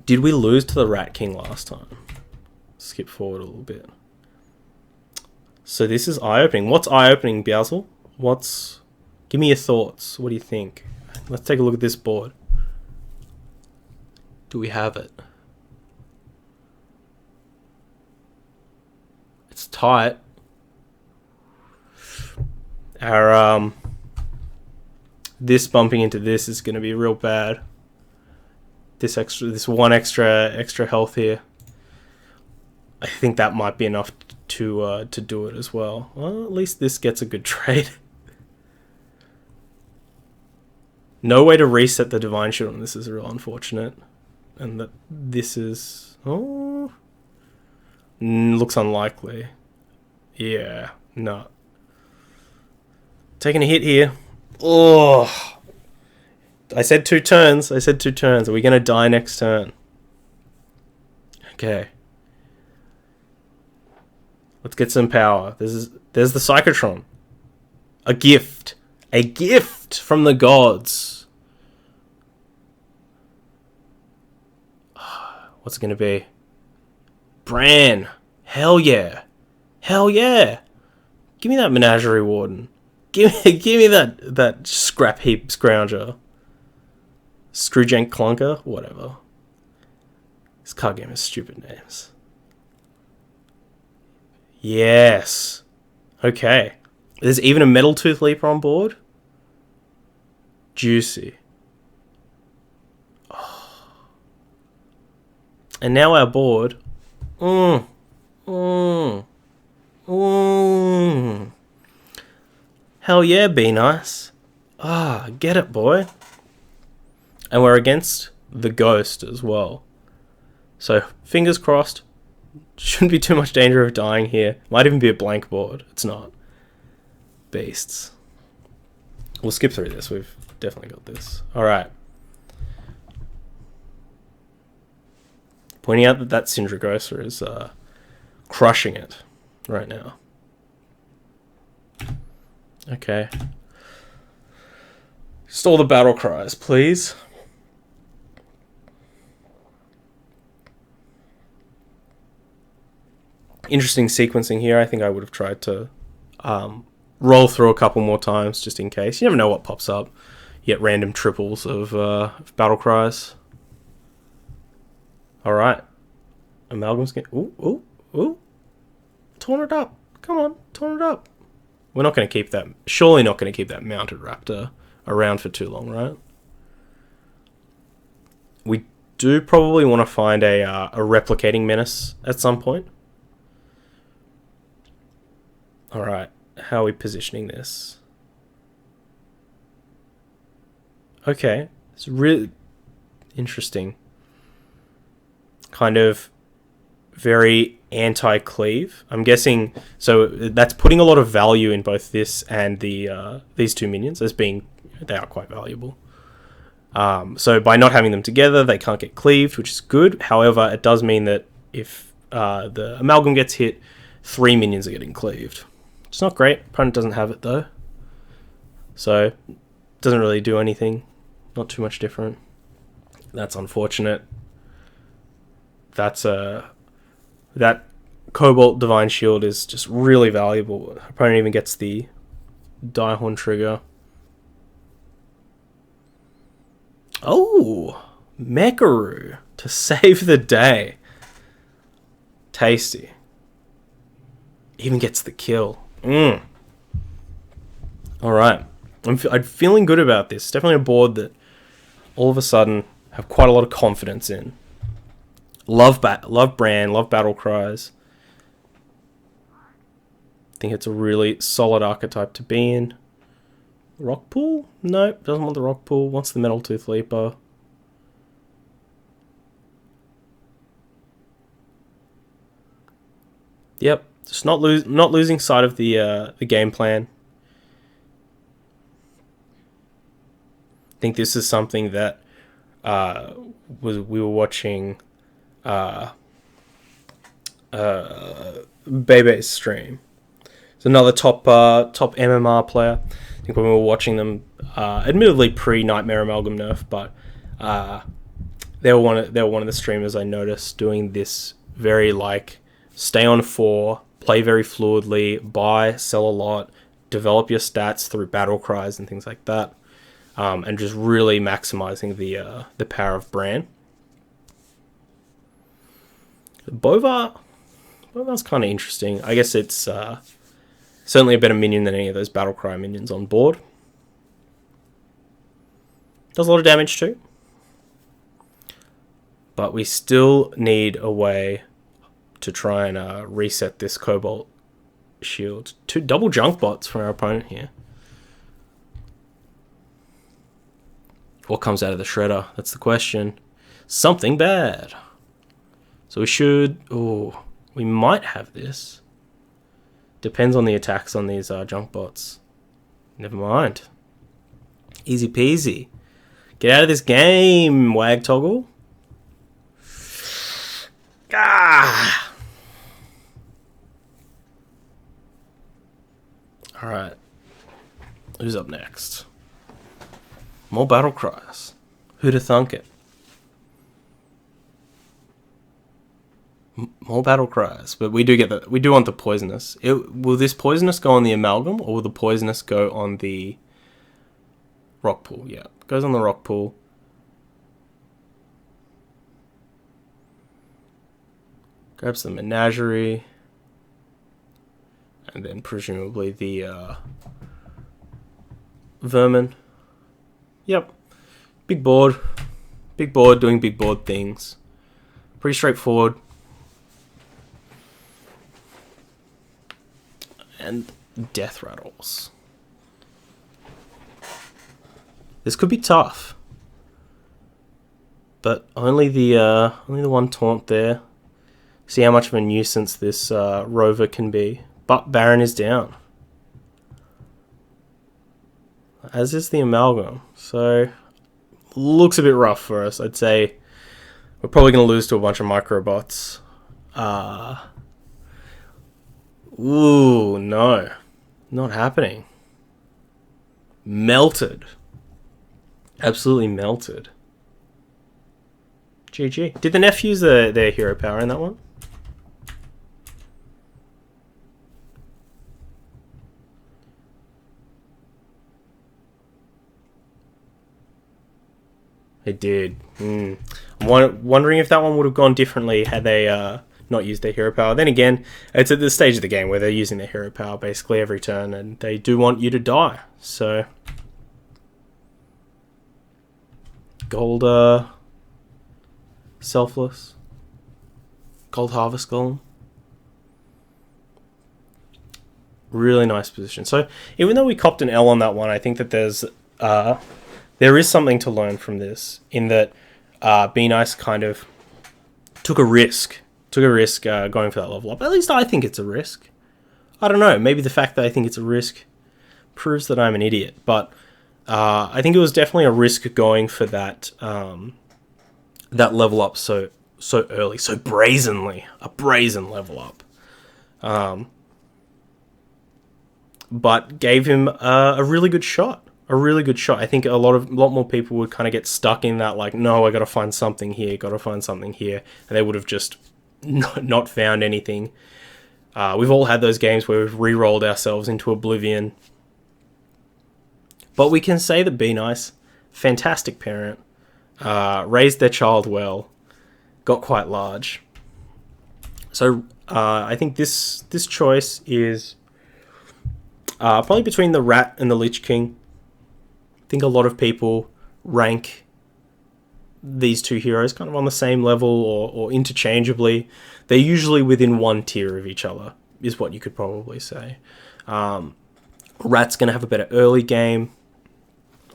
Did we lose to the Rat King last time? Skip forward a little bit. So this is eye-opening. What's eye-opening, Biazel? Give me your thoughts. What do you think? Let's take a look at this board. Do we have it? It's tight. Our, this bumping into this is going to be real bad. This one extra health here. I think that might be enough to do it as well. Well, at least this gets a good trade. No way to reset the Divine Shield, and this is real unfortunate. And that this is... Oh... looks unlikely. Yeah, no. Taking a hit here. Oh! I said 2 turns. Are we going to die next turn? Okay. Let's get some power. There's the Psychotron. A gift. A gift from the gods. What's it going to be? Bran. Hell yeah. Hell yeah. Give me that Menagerie Warden. Give me that scrap heap scrounger. Screwjank Clunker? Whatever. This card game has stupid names. Yes. Okay. There's even a Metal Tooth Leaper on board. Juicy. Oh. And now our board. Hell yeah, be nice. Get it, boy. And we're against the Ghost as well. So, fingers crossed. Shouldn't be too much danger of dying here. Might even be a blank board. It's not. Beasts. We'll skip through this. We've definitely got this. Alright. Pointing out that Syndragosa is crushing it right now. Okay. Just all the battle cries, please. Interesting sequencing here. I think I would have tried to roll through a couple more times just in case. You never know what pops up. You get random triples of battle cries. Alright. Amalgam's getting... Ooh. Torn it up. Come on, torn it up. We're not going to keep that... Surely not going to keep that mounted raptor around for too long, right? We do probably want to find a replicating menace at some point. Alright, how are we positioning this? Okay, it's really interesting. Kind of very anti-cleave. I'm guessing, so that's putting a lot of value in both this and the these 2 minions as being, they are quite valuable. So by not having them together, they can't get cleaved, which is good. However, it does mean that if the Amalgam gets hit, 3 minions are getting cleaved. It's not great. Opponent doesn't have it though. So, doesn't really do anything. Not too much different. That's unfortunate. That's that Cobalt Divine Shield is just really valuable. Opponent even gets the Diehorn trigger. Oh! Megaru to save the day. Tasty. Even gets the kill. Alright. I'm feeling good about this. Definitely a board that all of a sudden have quite a lot of confidence in. Love Bran, love battle cries. Think it's a really solid archetype to be in. Rock Pool? Nope, doesn't want the Rock Pool. Wants the Metal Tooth Leaper. Yep, just not losing sight of the game plan. I think this is something that we were watching Bebe's stream. It's another top MMR player. I think when we were watching them, admittedly pre-Nightmare Amalgam nerf, but they were one of the streamers I noticed doing this very like stay on 4, play very fluidly, buy, sell a lot, develop your stats through battle cries and things like that, and just really maximizing the power of Bran. Bovar's kind of interesting. I guess it's certainly a better minion than any of those battle cry minions on board. Does a lot of damage too. But we still need a way to try and reset this Cobalt Shield. 2 double junk bots from our opponent here. What comes out of the shredder? That's the question. Something bad. So we should... Oh, we might have this. Depends on the attacks on these junk bots. Never mind. Easy peasy. Get out of this game, Wag Toggle. Ah! Alright. Who's up next? More battle cries. Who'da thunk it? More battle cries, but we do get the. We do want the poisonous. Will this poisonous go on the amalgam, or will the poisonous go on the rock pool? Yeah, it goes on the rock pool. Grabs the Menagerie, and then presumably the vermin. Yep, big board doing big board things. Pretty straightforward. And death rattles. This could be tough, but only the one taunt there. See how much of a nuisance this rover can be. But Baron is down, as is the amalgam. So looks a bit rough for us. I'd say we're probably going to lose to a bunch of microbots. Ooh, no. Not happening. Melted. Absolutely melted. GG. Did the Neff use their hero power in that one? They did. I'm wondering if that one would have gone differently had they not used their hero power. Then again, it's at the stage of the game where they're using their hero power basically every turn, and they do want you to die. So, gold, selfless, gold harvest golem. Really nice position. So, even though we copped an L on that one, I think that there is something to learn from this, in that Benice kind of took a risk going for that level up. At least I think it's a risk. I don't know, maybe the fact that I think it's a risk proves that I'm an idiot, but I think it was definitely a risk going for that that level up so early, so brazenly, a brazen level up. But gave him a really good shot. I think a lot more people would kind of get stuck in that, like, no, I got to find something here, and they would have just not found anything. We've all had those games where we've re-rolled ourselves into oblivion. But we can say that Benice, fantastic parent, raised their child well, got quite large. So I think this choice is probably between the Rat and the Lich King. I think a lot of people rank these two heroes kind of on the same level or interchangeably. They're usually within one tier of each other, is what you could probably say. Rat's going to have a better early game.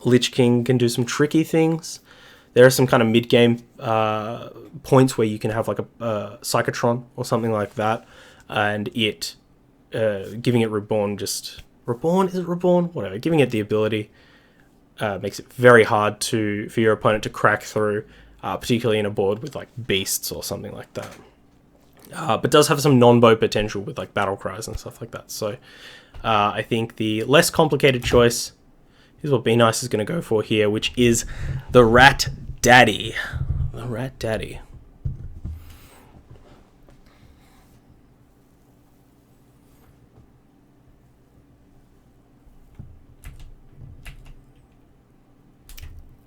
Lich King can do some tricky things. There are some kind of mid-game points where you can have like a Psychotron or something like that, and it giving it Reborn, whatever, giving it the ability makes it very hard for your opponent to crack through, particularly in a board with like beasts or something like that. But does have some non-bow potential with like battle cries and stuff like that. So I think the less complicated choice is what Benice is going to go for here, which is the Rat Daddy. The Rat Daddy.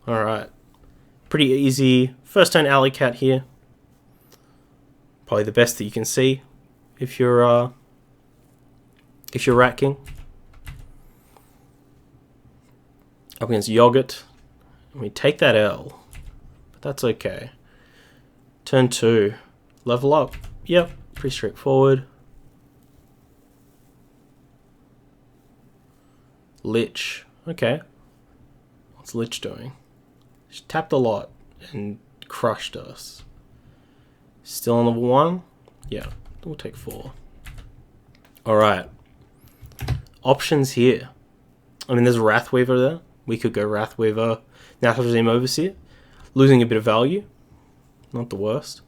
Alright. Pretty easy first turn Alley Cat here. Probably the best that you can see if you're Rat King. Up against Yogg-Saron. We take that L, but that's okay. Turn 2. Level up. Yep, pretty straightforward. Lich. Okay. What's Lich doing? She tapped a lot and crushed us. Still on level 1? Yeah, we'll take 4. Alright. Options here. I mean, there's Wrathweaver there. We could go Wrathweaver, Natural Regime Overseer. Losing a bit of value. Not the worst.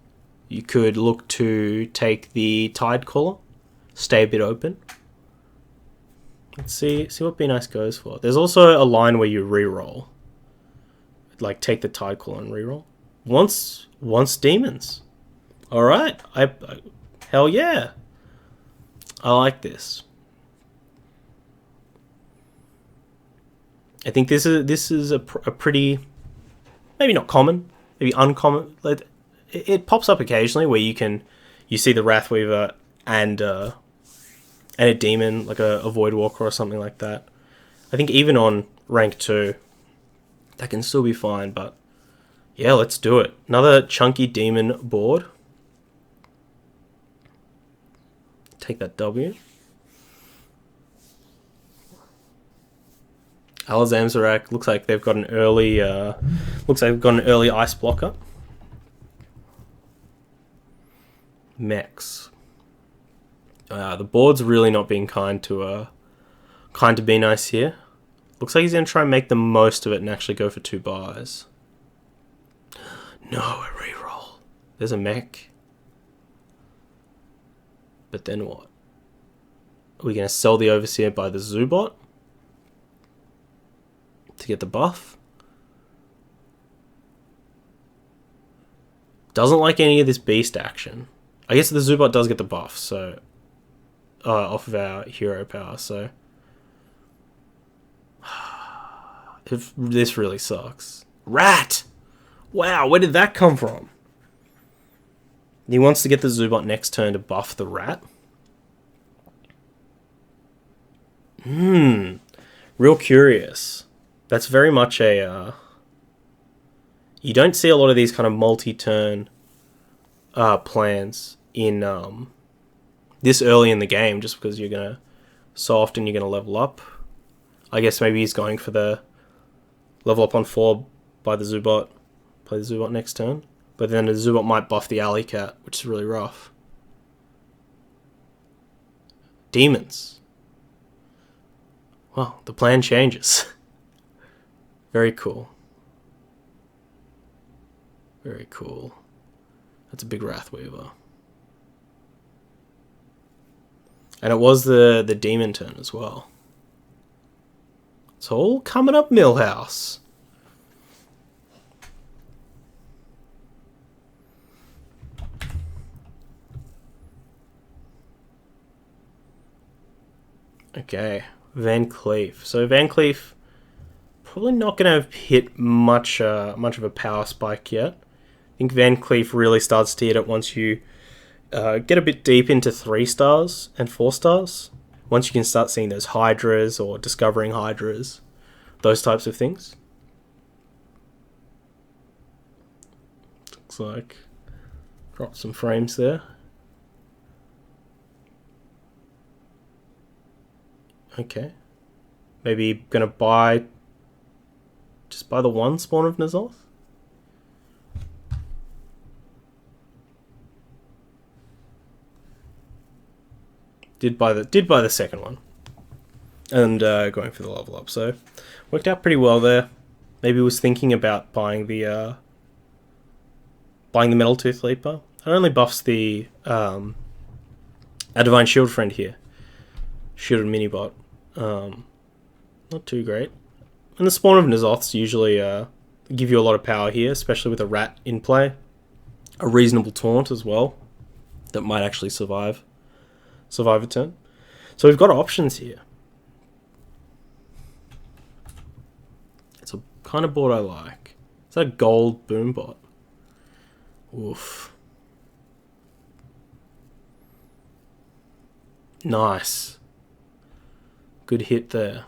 You could look to take the Tidecaller. Stay a bit open. Let's see what Benice goes for. There's also a line where you reroll. Like, take the Tidecaller and reroll. Once demons. Alright. Hell yeah. I like this. I think this is a pretty, maybe not common, maybe uncommon. It pops up occasionally where you see the Wrathweaver and a demon, like a Voidwalker or something like that. I think even on rank 2, that can still be fine, but yeah, let's do it. Another chunky demon board. Take that W. Alazamzarak looks like they've got an early ice blocker. Mechs. The board's really not being kind to Benice here. Looks like he's gonna try and make the most of it and actually go for 2 buys. No, a reroll. There's a mech. But then what? Are we gonna sell the Overseer by the Zoobot to get the buff? Doesn't like any of this beast action. I guess the Zoobot does get the buff, so off of our hero power, so this really sucks. Rat! Wow, where did that come from? He wants to get the Zoobot next turn to buff the rat. Real curious. That's very much a you don't see a lot of these kind of multi-turn plans in this early in the game, just because so often you're gonna level up. I guess maybe he's going for the level up on 4 by the Zoobot, play the Zoobot next turn, but then the Zoobot might buff the Alley Cat, which is really rough. Demons. Well, the plan changes. Very cool. Very cool. That's a big Wrathweaver. And it was the demon turn as well. It's all coming up Millhouse. Okay, Van Cleef. So Van Cleef probably not going to hit much of a power spike yet. I think Van Cleef really starts to hit it once you get a bit deep into 3 stars and 4 stars. Once you can start seeing those Hydras or discovering Hydras, those types of things. Looks like dropped some frames there. Okay. Maybe gonna just buy the 1 spawn of N'Zoth? Did buy the second one. And going for the level up, so worked out pretty well there. Maybe was thinking about buying the Metal Tooth Leaper. It only buffs the our Divine Shield friend here. Shielded Minibot. Not too great. And the spawn of N'Zoths usually give you a lot of power here, especially with a rat in play. A reasonable taunt as well that might actually survive a turn. So we've got options here. It's a kind of board I like. Is that a gold Boombot? Oof. Nice. Good hit there.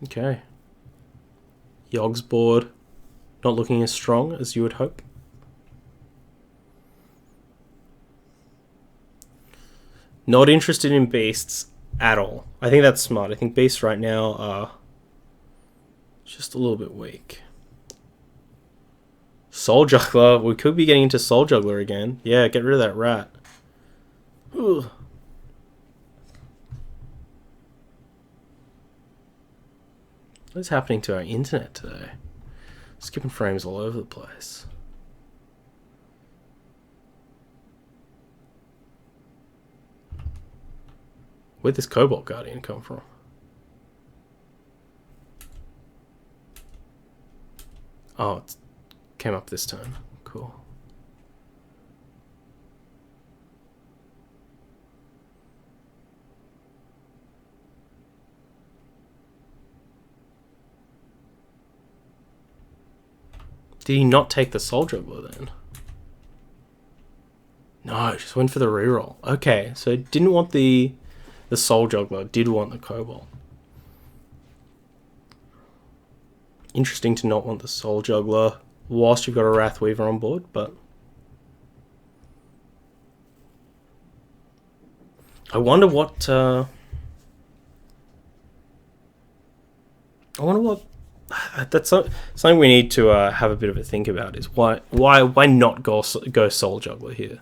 Okay. Yogg's board not looking as strong as you would hope. Not interested in beasts at all. I think that's smart. I think beasts right now are Just a little bit weak. Soul Juggler. We could be getting into Soul Juggler again. Yeah, get rid of that rat. Ugh. What is happening to our internet today? Skipping frames all over the place. Where'd this Cobalt Guardian come from? Oh, it came up this turn. Cool. Did he not take the Soul Juggler then? No, just went for the reroll. Okay, so didn't want the Soul Juggler, did want the Cobalt. Interesting to not want the Soul Juggler whilst you've got a Wrathweaver on board, but I wonder what that's something we need to have a bit of a think about, is why not go Soul Juggler here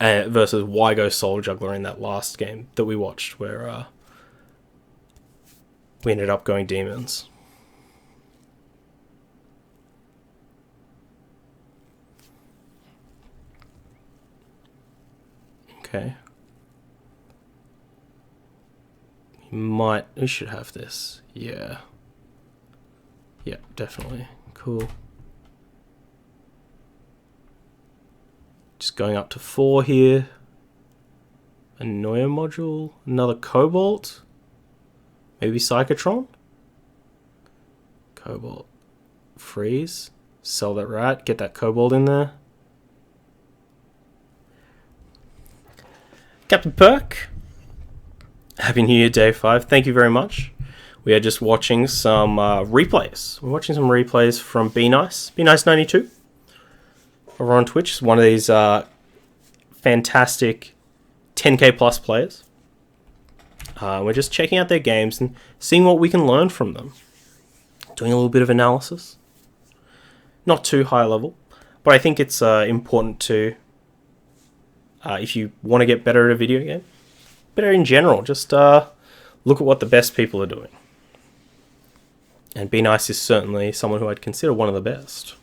versus why go Soul Juggler in that last game that we watched where we ended up going Demons. Okay. We should have this. Yeah. Yeah, definitely. Cool. Just going up to 4 here. A Noya module. Another Cobalt. Maybe Psychotron. Cobalt. Freeze. Sell that rat. Get that Cobalt in there. Captain Perk. Happy New Year, Day 5. Thank you very much. We are just watching some replays. We're watching some replays from Benice92's. Over on Twitch. It's one of these fantastic 10k plus players. We're just checking out their games and seeing what we can learn from them. Doing a little bit of analysis. Not too high level, but I think it's important to, if you want to get better at a video game, better in general, just look at what the best people are doing. And Benice is certainly someone who I'd consider one of the best.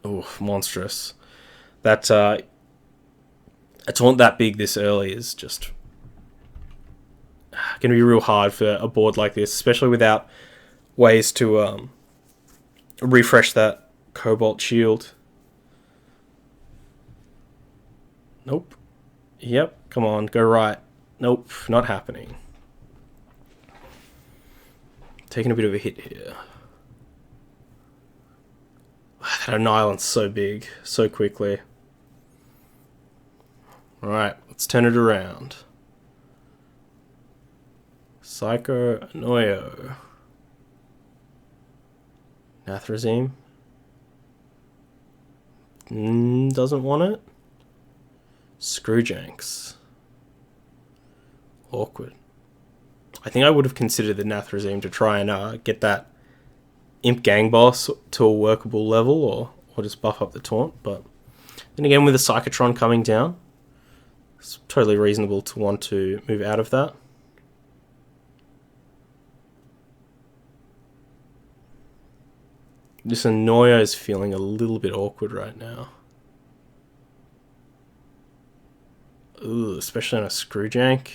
Oh, monstrous. That a taunt that big this early is just going to be real hard for a board like this, especially without ways to refresh that Cobalt Shield. Nope. Yep, come on, go right. Nope, not happening. Taking a bit of a hit here. That Annihilant's so big, so quickly. Alright, let's turn it around. Psycho Noyo. Nathrazim. Doesn't want it. Screwjanks. Awkward. I think I would have considered the Nathrazim to try and get that Imp Gang Boss to a workable level, or just buff up the taunt, but then again with the Psychotron coming down, it's totally reasonable to want to move out of that. This Anoya is feeling a little bit awkward right now. Ooh, especially on a Screwjank.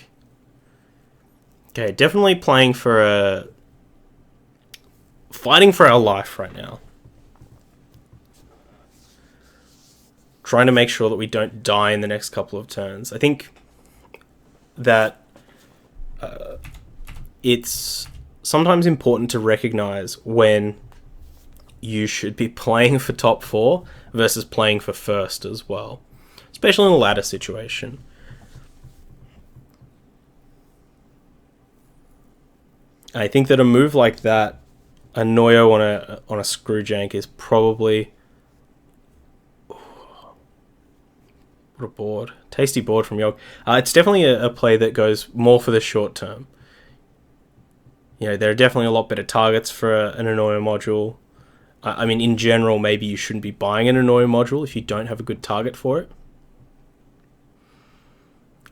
Okay, definitely playing for fighting for our life right now. Trying to make sure that we don't die in the next couple of turns. I think that it's sometimes important to recognize when you should be playing for top 4 versus playing for first as well. Especially in a ladder situation. I think that a move like that, a Noyo on a Screwjank, is probably What a board. Tasty board from Yogg. It's definitely a play that goes more for the short term. You know, there are definitely a lot better targets for an Annoyer module. I mean, in general, maybe you shouldn't be buying an Annoyer module if you don't have a good target for it.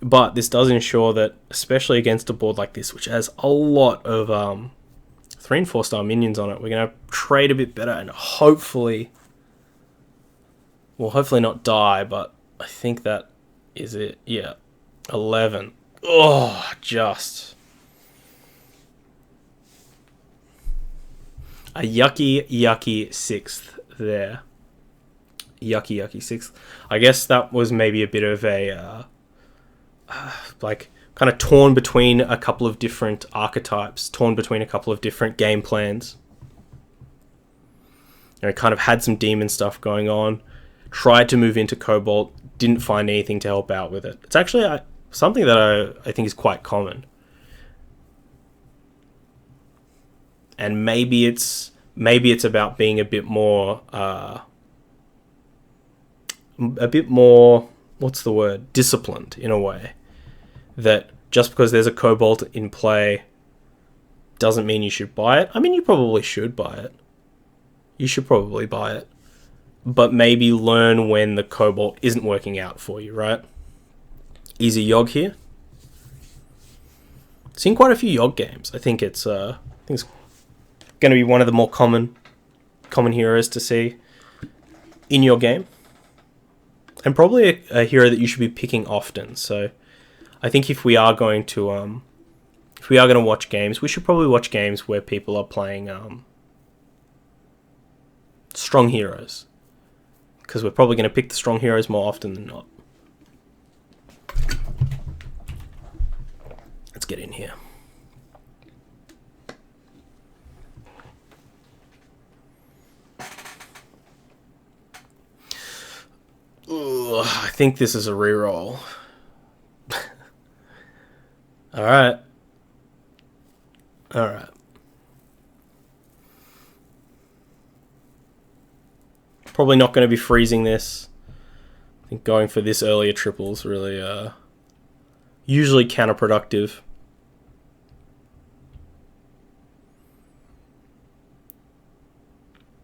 But this does ensure that, especially against a board like this, which has a lot of 3 and 4 star minions on it, we're going to trade a bit better and hopefully, well, hopefully not die, but I think that is it. Yeah, 11. Oh, just a yucky 6th there. Yucky 6th. I guess that was maybe a bit of a like kind of torn between a couple of different archetypes, torn between a couple of different game plans. You know, kind of had some demon stuff going on, tried to move into Cobalt, didn't find anything to help out with it. It's actually something that I think is quite common. And maybe it's about being a bit more, what's the word? Disciplined in a way. That just because there's a Cobalt in play doesn't mean you should buy it. I mean, you probably should buy it. You should probably buy it. But maybe learn when the Cobalt isn't working out for you, right? Easy Yogg here. Seen quite a few Yogg games. I think it's going to be one of the more common heroes to see in your game. And probably a hero that you should be picking often. So I think if we are going to watch games, we should probably watch games where people are playing strong heroes, because we're probably going to pick the strong heroes more often than not. Let's get in here. Ugh, I think this is a reroll. Alright. Probably not going to be freezing this. I think going for this earlier triple is really usually counterproductive.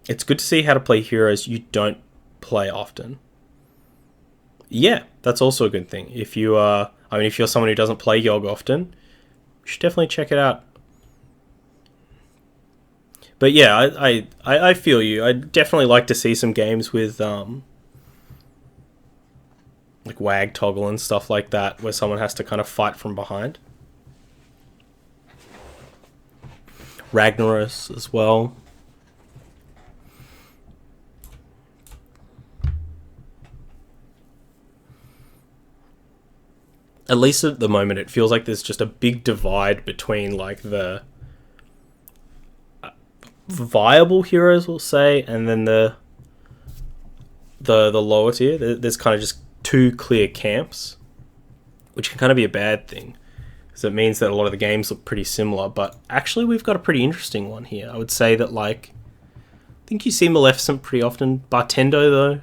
It's good to see how to play heroes you don't play often. Yeah, that's also a good thing. If you if you're someone who doesn't play Yogg often, you should definitely check it out. But yeah, I feel you. I'd definitely like to see some games with like WAG toggle and stuff like that, where someone has to kind of fight from behind. Ragnaros as well. At least at the moment, it feels like there's just a big divide between like the viable heroes, we'll say, and then the lower tier. There's kind of just two clear camps, which can kind of be a bad thing, because it means that a lot of the games look pretty similar. But actually, we've got a pretty interesting one here. I would say that, like, I think you see Maleficent pretty often. Bartendo, though.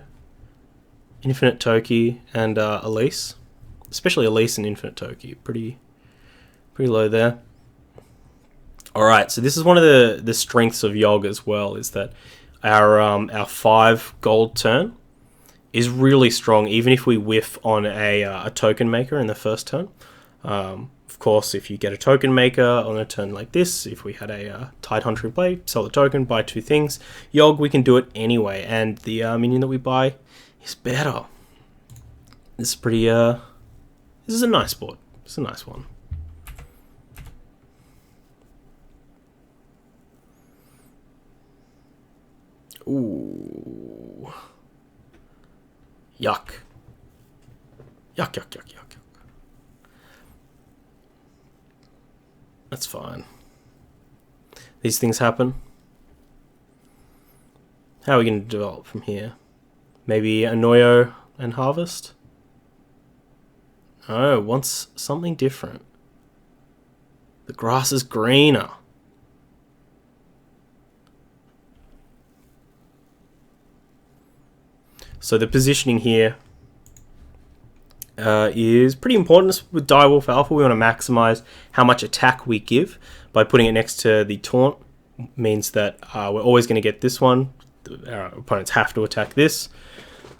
Infinite Toki and Elise. Especially Elise and Infinite Toki. Pretty low there. Alright, so this is one of the strengths of Yogg as well, is that our 5 gold turn is really strong, even if we whiff on a token maker in the first turn. Of course, if you get a token maker on a turn like this, if we had a Tide Hunter in play, sell the token, buy 2 things. Yogg, we can do it anyway, and the minion that we buy is better. This is pretty... this is a nice board. It's a nice one. Ooh. Yuck. Yuck. That's fine. These things happen. How are we going to develop from here? Maybe Annoyer and Harvest? Oh, wants something different. The grass is greener. So the positioning here is pretty important with Direwolf Alpha. We want to maximize how much attack we give by putting it next to the taunt. Means that we're always going to get this one. Our opponents have to attack this.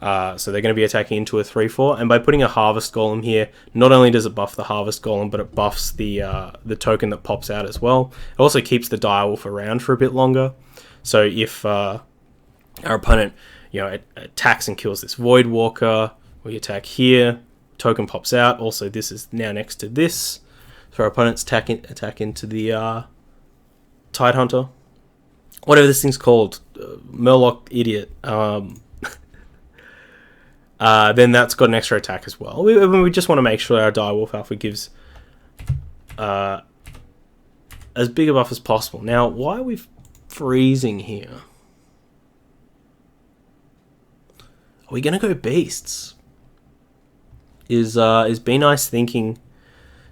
So they're going to be attacking into a 3/4. And by putting a Harvest Golem here, not only does it buff the Harvest Golem, but it buffs the token that pops out as well. It also keeps the Direwolf around for a bit longer. So if our opponent attacks and kills this Void Walker, we attack here, token pops out. Also, this is now next to this. So our opponents attack into the Tidehunter. Whatever this thing's called. Murloc Idiot. Then that's got an extra attack as well. We just want to make sure our Direwolf Alpha gives as big a buff as possible. Now, why are we freezing here? Are we going to go Beasts? Is Benice thinking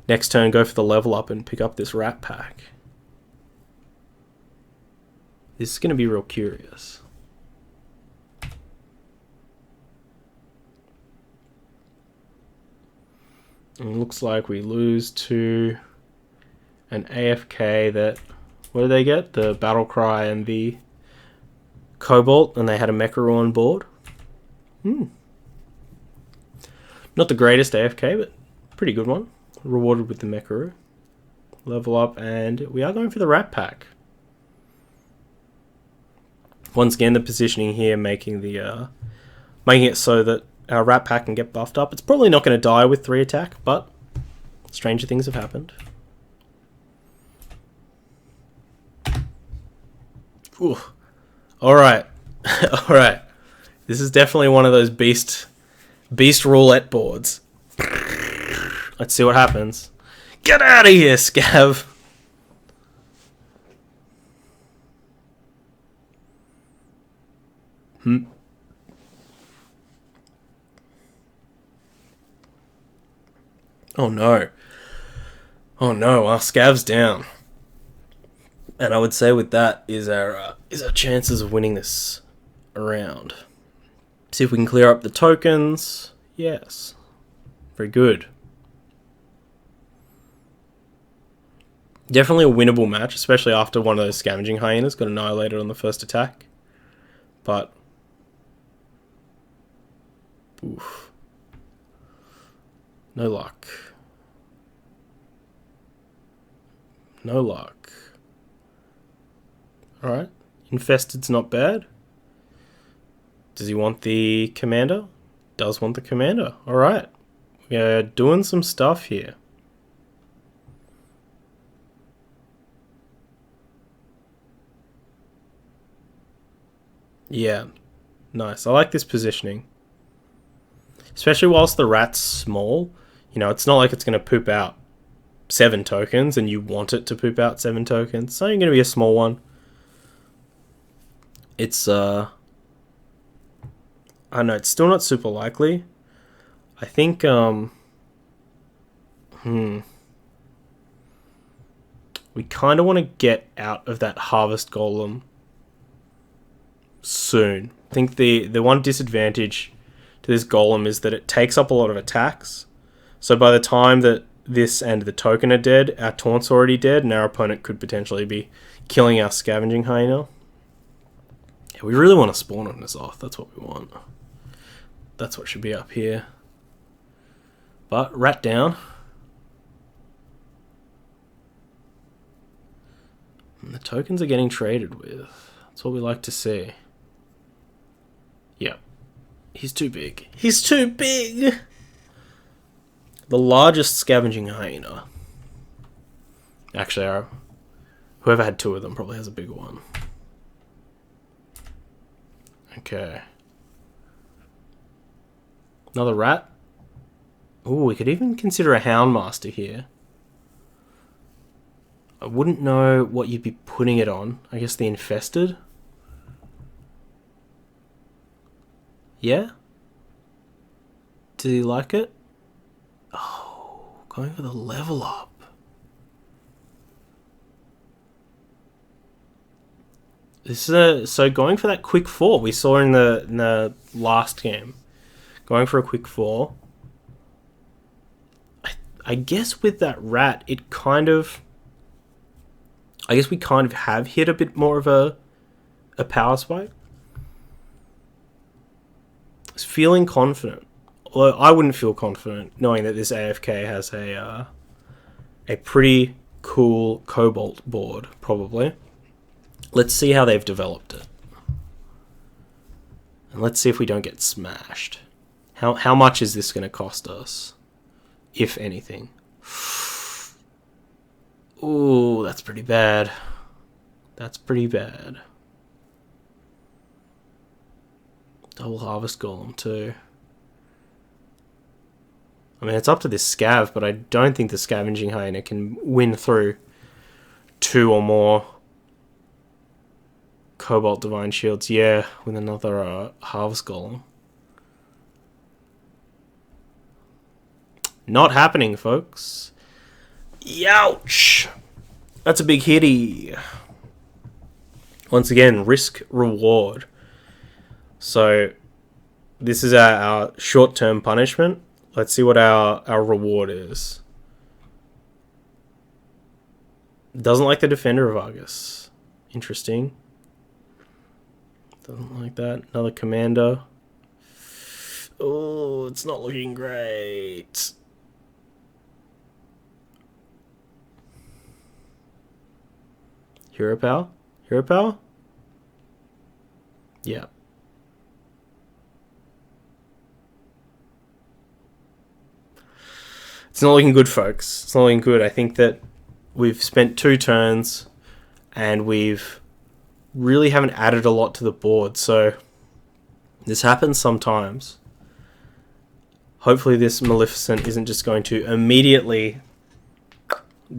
next turn go for the level up and pick up this Rat Pack? This is going to be real curious. And it looks like we lose to an AFK that... What did they get? The Battlecry and the Cobalt, and they had a Menagerie on board. Not the greatest AFK, but pretty good one. Rewarded with the Menagerie. Level up, and we are going for the Rat Pack. Once again, the positioning here making it so that our Rat Pack can get buffed up. It's probably not going to die with 3 attack, but stranger things have happened. Ooh. Alright. Alright. This is definitely one of those beast roulette boards. Let's see what happens. Get out of here, Scav! Oh no. Oh no, our Scav's down. And I would say with that is our chances of winning this round. See if we can clear up the tokens. Yes. Very good. Definitely a winnable match, especially after one of those Scavenging Hyenas got annihilated on the first attack. But... oof. No luck. No luck. Alright. Infested's not bad. Does he want the commander? Does want the commander. Alright. We're doing some stuff here. Yeah. Nice. I like this positioning. Especially whilst the rat's small. You know, it's not like it's going to poop out 7 tokens and you want it to poop out 7 tokens. It's only going to be a small one. It's, I know, it's still not super likely. I think, we kind of want to get out of that Harvest Golem soon. I think the one disadvantage to this Golem is that it takes up a lot of attacks. So by the time that this and the token are dead, our taunt's already dead, and our opponent could potentially be killing our Scavenging Hyena. Yeah, we really want to spawn on this off. That's what we want. That's what should be up here. But rat down. And the tokens are getting traded with. That's what we like to see. Yep. He's too big. He's too big! The largest Scavenging Hyena. Actually, whoever had 2 of them probably has a bigger one. Okay. Another rat. Ooh, we could even consider a Houndmaster here. I wouldn't know what you'd be putting it on. I guess the Infested? Yeah? Did he like it? Oh, going for the level up. This is so going for that quick 4 we saw in the last game. Going for a quick 4. I guess with that rat, it kind of... I guess we kind of have hit a bit more of a power spike. It's feeling confident. Although I wouldn't feel confident knowing that this AFK has a pretty cool Cobalt board, probably. Let's see how they've developed it. And let's see if we don't get smashed. How much is this going to cost us? If anything. Ooh, that's pretty bad. That's pretty bad. Double Harvest Golem too. I mean, it's up to this Scav, but I don't think the Scavenging Hyena can win through 2 or more Cobalt Divine Shields. Yeah, with another Harvest Golem. Not happening, folks. Youch! That's a big hitty. Once again, risk reward. So, this is our short-term punishment. Let's see what our reward is. Doesn't like the Defender of Argus. Interesting. Doesn't like that. Another Commander. Oh, it's not looking great. Hero Power? Hero Power? Yeah. It's not looking good, folks. It's not looking good. I think that we've spent 2 turns and we've really haven't added a lot to the board. So this happens sometimes. Hopefully this Maleficent isn't just going to immediately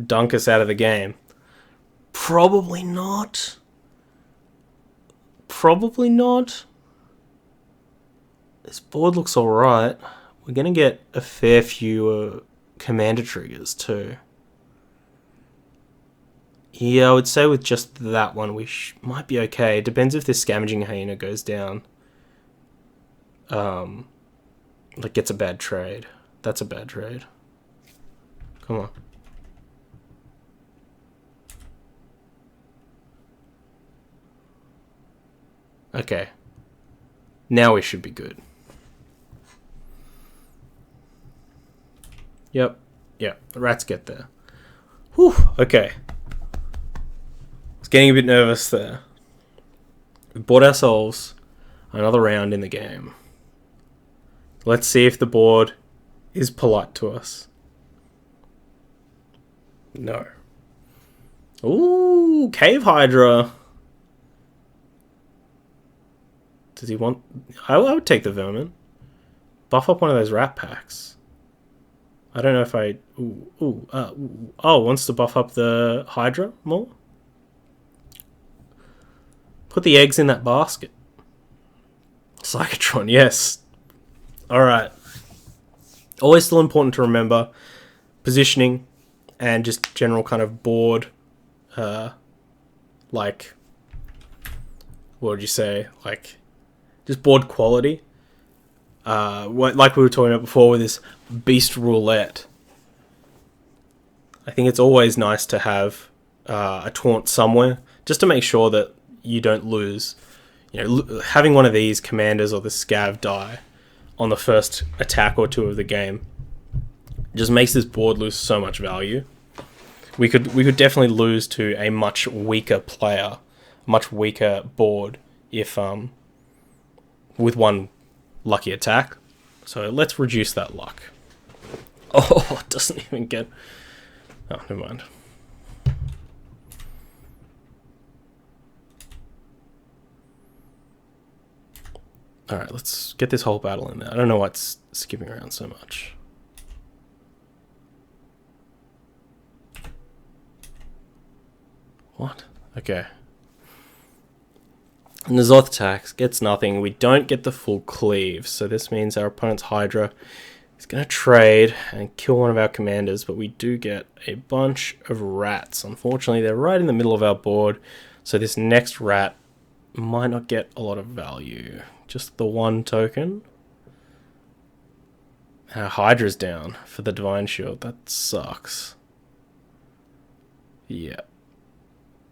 dunk us out of the game. Probably not. Probably not. This board looks alright. We're going to get a fair few commander triggers too. Yeah, I would say with just that one we might be okay. It depends if this Scavenging Hyena goes down. Like gets a bad trade. That's a bad trade. Come on. Okay. Now we should be good. Yep. Yeah, the rats get there. Whew. Okay. I was getting a bit nervous there. We bought ourselves another round in the game. Let's see if the board is polite to us. No. Ooh, Cave Hydra. Does he want... I would take the Vermin. Buff up one of those rat packs. I don't know if I... Oh, wants to buff up the Hydra more? Put the eggs in that basket. Psychotron, yes. Alright. Always still important to remember. Positioning and just general kind of board... like... What would you say? Like... Just board quality. Like we were talking about before with this Beast Roulette. I think it's always nice to have a taunt somewhere, just to make sure that you don't lose. You know, having one of these commanders or the scav die on the first attack or 2 of the game just makes this board lose so much value. We could definitely lose to a much weaker player, much weaker board if with one lucky attack. So let's reduce that luck. Oh, it doesn't even get... Oh, never mind. Alright, let's get this whole battle in there. I don't know why it's skipping around so much. What? Okay. And the Zoth attacks gets nothing. We don't get the full cleave, so this means our opponent's Hydra is going to trade and kill one of our commanders, but we do get a bunch of rats. Unfortunately, they're right in the middle of our board, so this next rat might not get a lot of value. Just the 1 token. Hydra's down for the Divine Shield. That sucks. Yeah.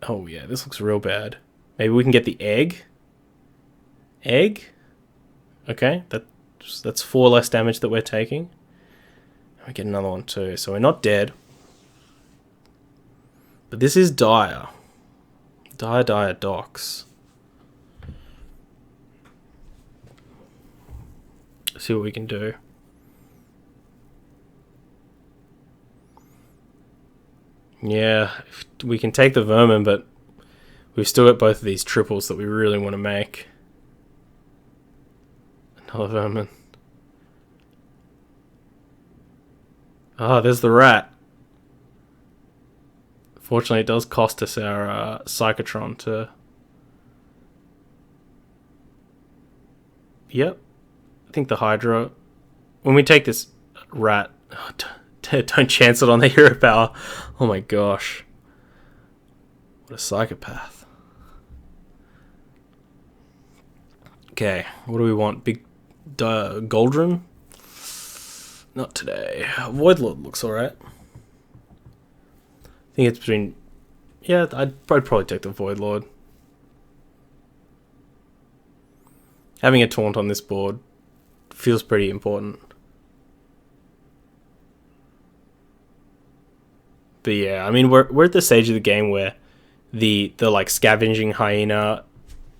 Oh yeah, this looks real bad. Maybe we can get the egg. Egg? Okay, that's 4 less damage that we're taking. We get another one too, so we're not dead. But this is dire. Dire Docks. See what we can do. Yeah, we can take the Vermin, but we've still got both of these triples that we really want to make. Another Vermin. Ah, there's the rat. Fortunately, it does cost us our Psychotron to... Yep. I think the Hydra... When we take this rat... Oh, don't chance it on the hero power. Oh my gosh. What a psychopath. Okay, what do we want? Big Goldrun? Not today. Voidlord looks alright. I think it's between... Yeah, I'd probably take the Voidlord. Having a taunt on this board feels pretty important. But yeah, I mean, we're at the stage of the game where the like scavenging hyena,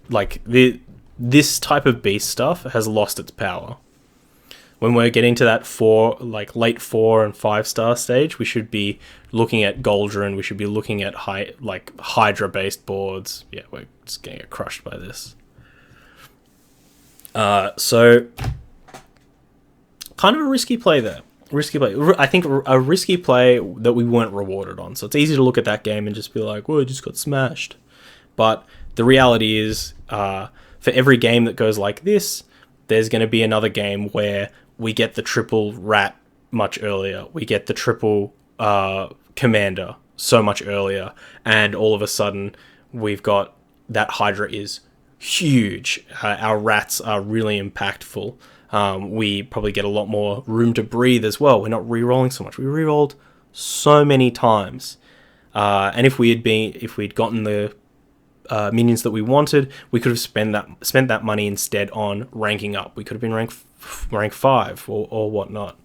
like this type of beast stuff has lost its power. When we're getting to that late 4 and 5 star stage, we should be looking at Goldrun. We should be looking at Hydra based boards. Yeah, we're just gonna get crushed by this. So kind of a risky play there. I think a risky play that we weren't rewarded on. So it's easy to look at that game and just be like, well, it just got smashed. But the reality is, for every game that goes like this, there's going to be another game where we get the triple rat much earlier. We get the triple commander so much earlier. And all of a sudden, we've got that Hydra is huge. Our rats are really impactful. We probably get a lot more room to breathe as well. We're not re-rolling so much. We re-rolled so many times. And if we'd gotten the minions that we wanted, we could have spent that money instead on ranking up. We could have been rank 5 or whatnot.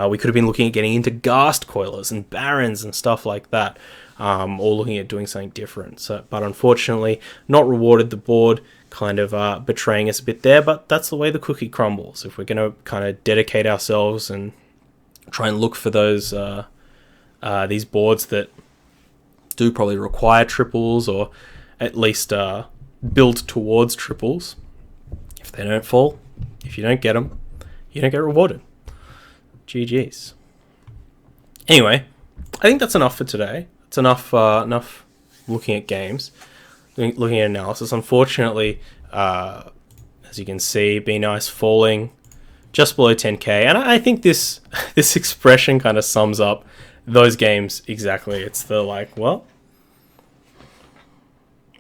We could have been looking at getting into Ghast Coilers and Barons and stuff like that, or looking at doing something different. But unfortunately, not rewarded. The board kind of betraying us a bit there, but that's the way the cookie crumbles. If we're going to kind of dedicate ourselves and try and look for those these boards that do probably require triples, or at least build towards triples, if they don't fall, if you don't get them, you don't get rewarded. GG's. Anyway, I think that's enough for today. It's enough looking at games, looking at analysis. Unfortunately, as you can see, Benice falling just below 10k, and I think this expression kind of sums up those games exactly. It's the like, well,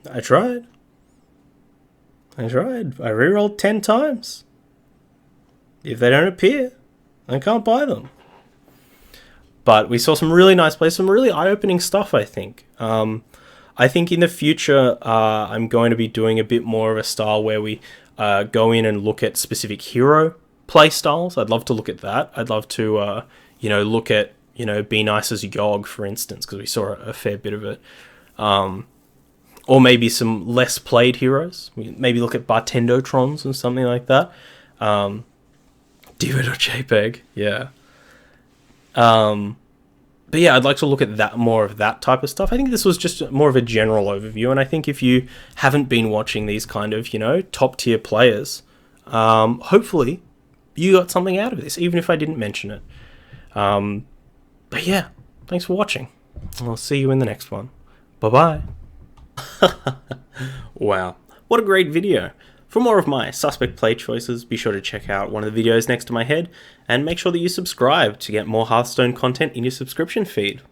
I tried. I rerolled 10 times. If they don't appear, I can't buy them. But we saw some really nice plays, some really eye-opening stuff, I think. I think in the future, I'm going to be doing a bit more of a style where we go in and look at specific hero play styles. I'd love to look at that. I'd love to, look at, Benice's Yogg, for instance, because we saw a fair bit of it. Or maybe some less played heroes. Maybe look at Bartendotrons and something like that. Diva.jpg, yeah. But yeah, I'd like to look at that, more of that type of stuff. I think this was just more of a general overview, and I think if you haven't been watching these kind of, top tier players, hopefully you got something out of this, even if I didn't mention it. But yeah, thanks for watching. I'll see you in the next one. Bye-bye. Wow, what a great video. For more of my suspect play choices, be sure to check out one of the videos next to my head, and make sure that you subscribe to get more Hearthstone content in your subscription feed.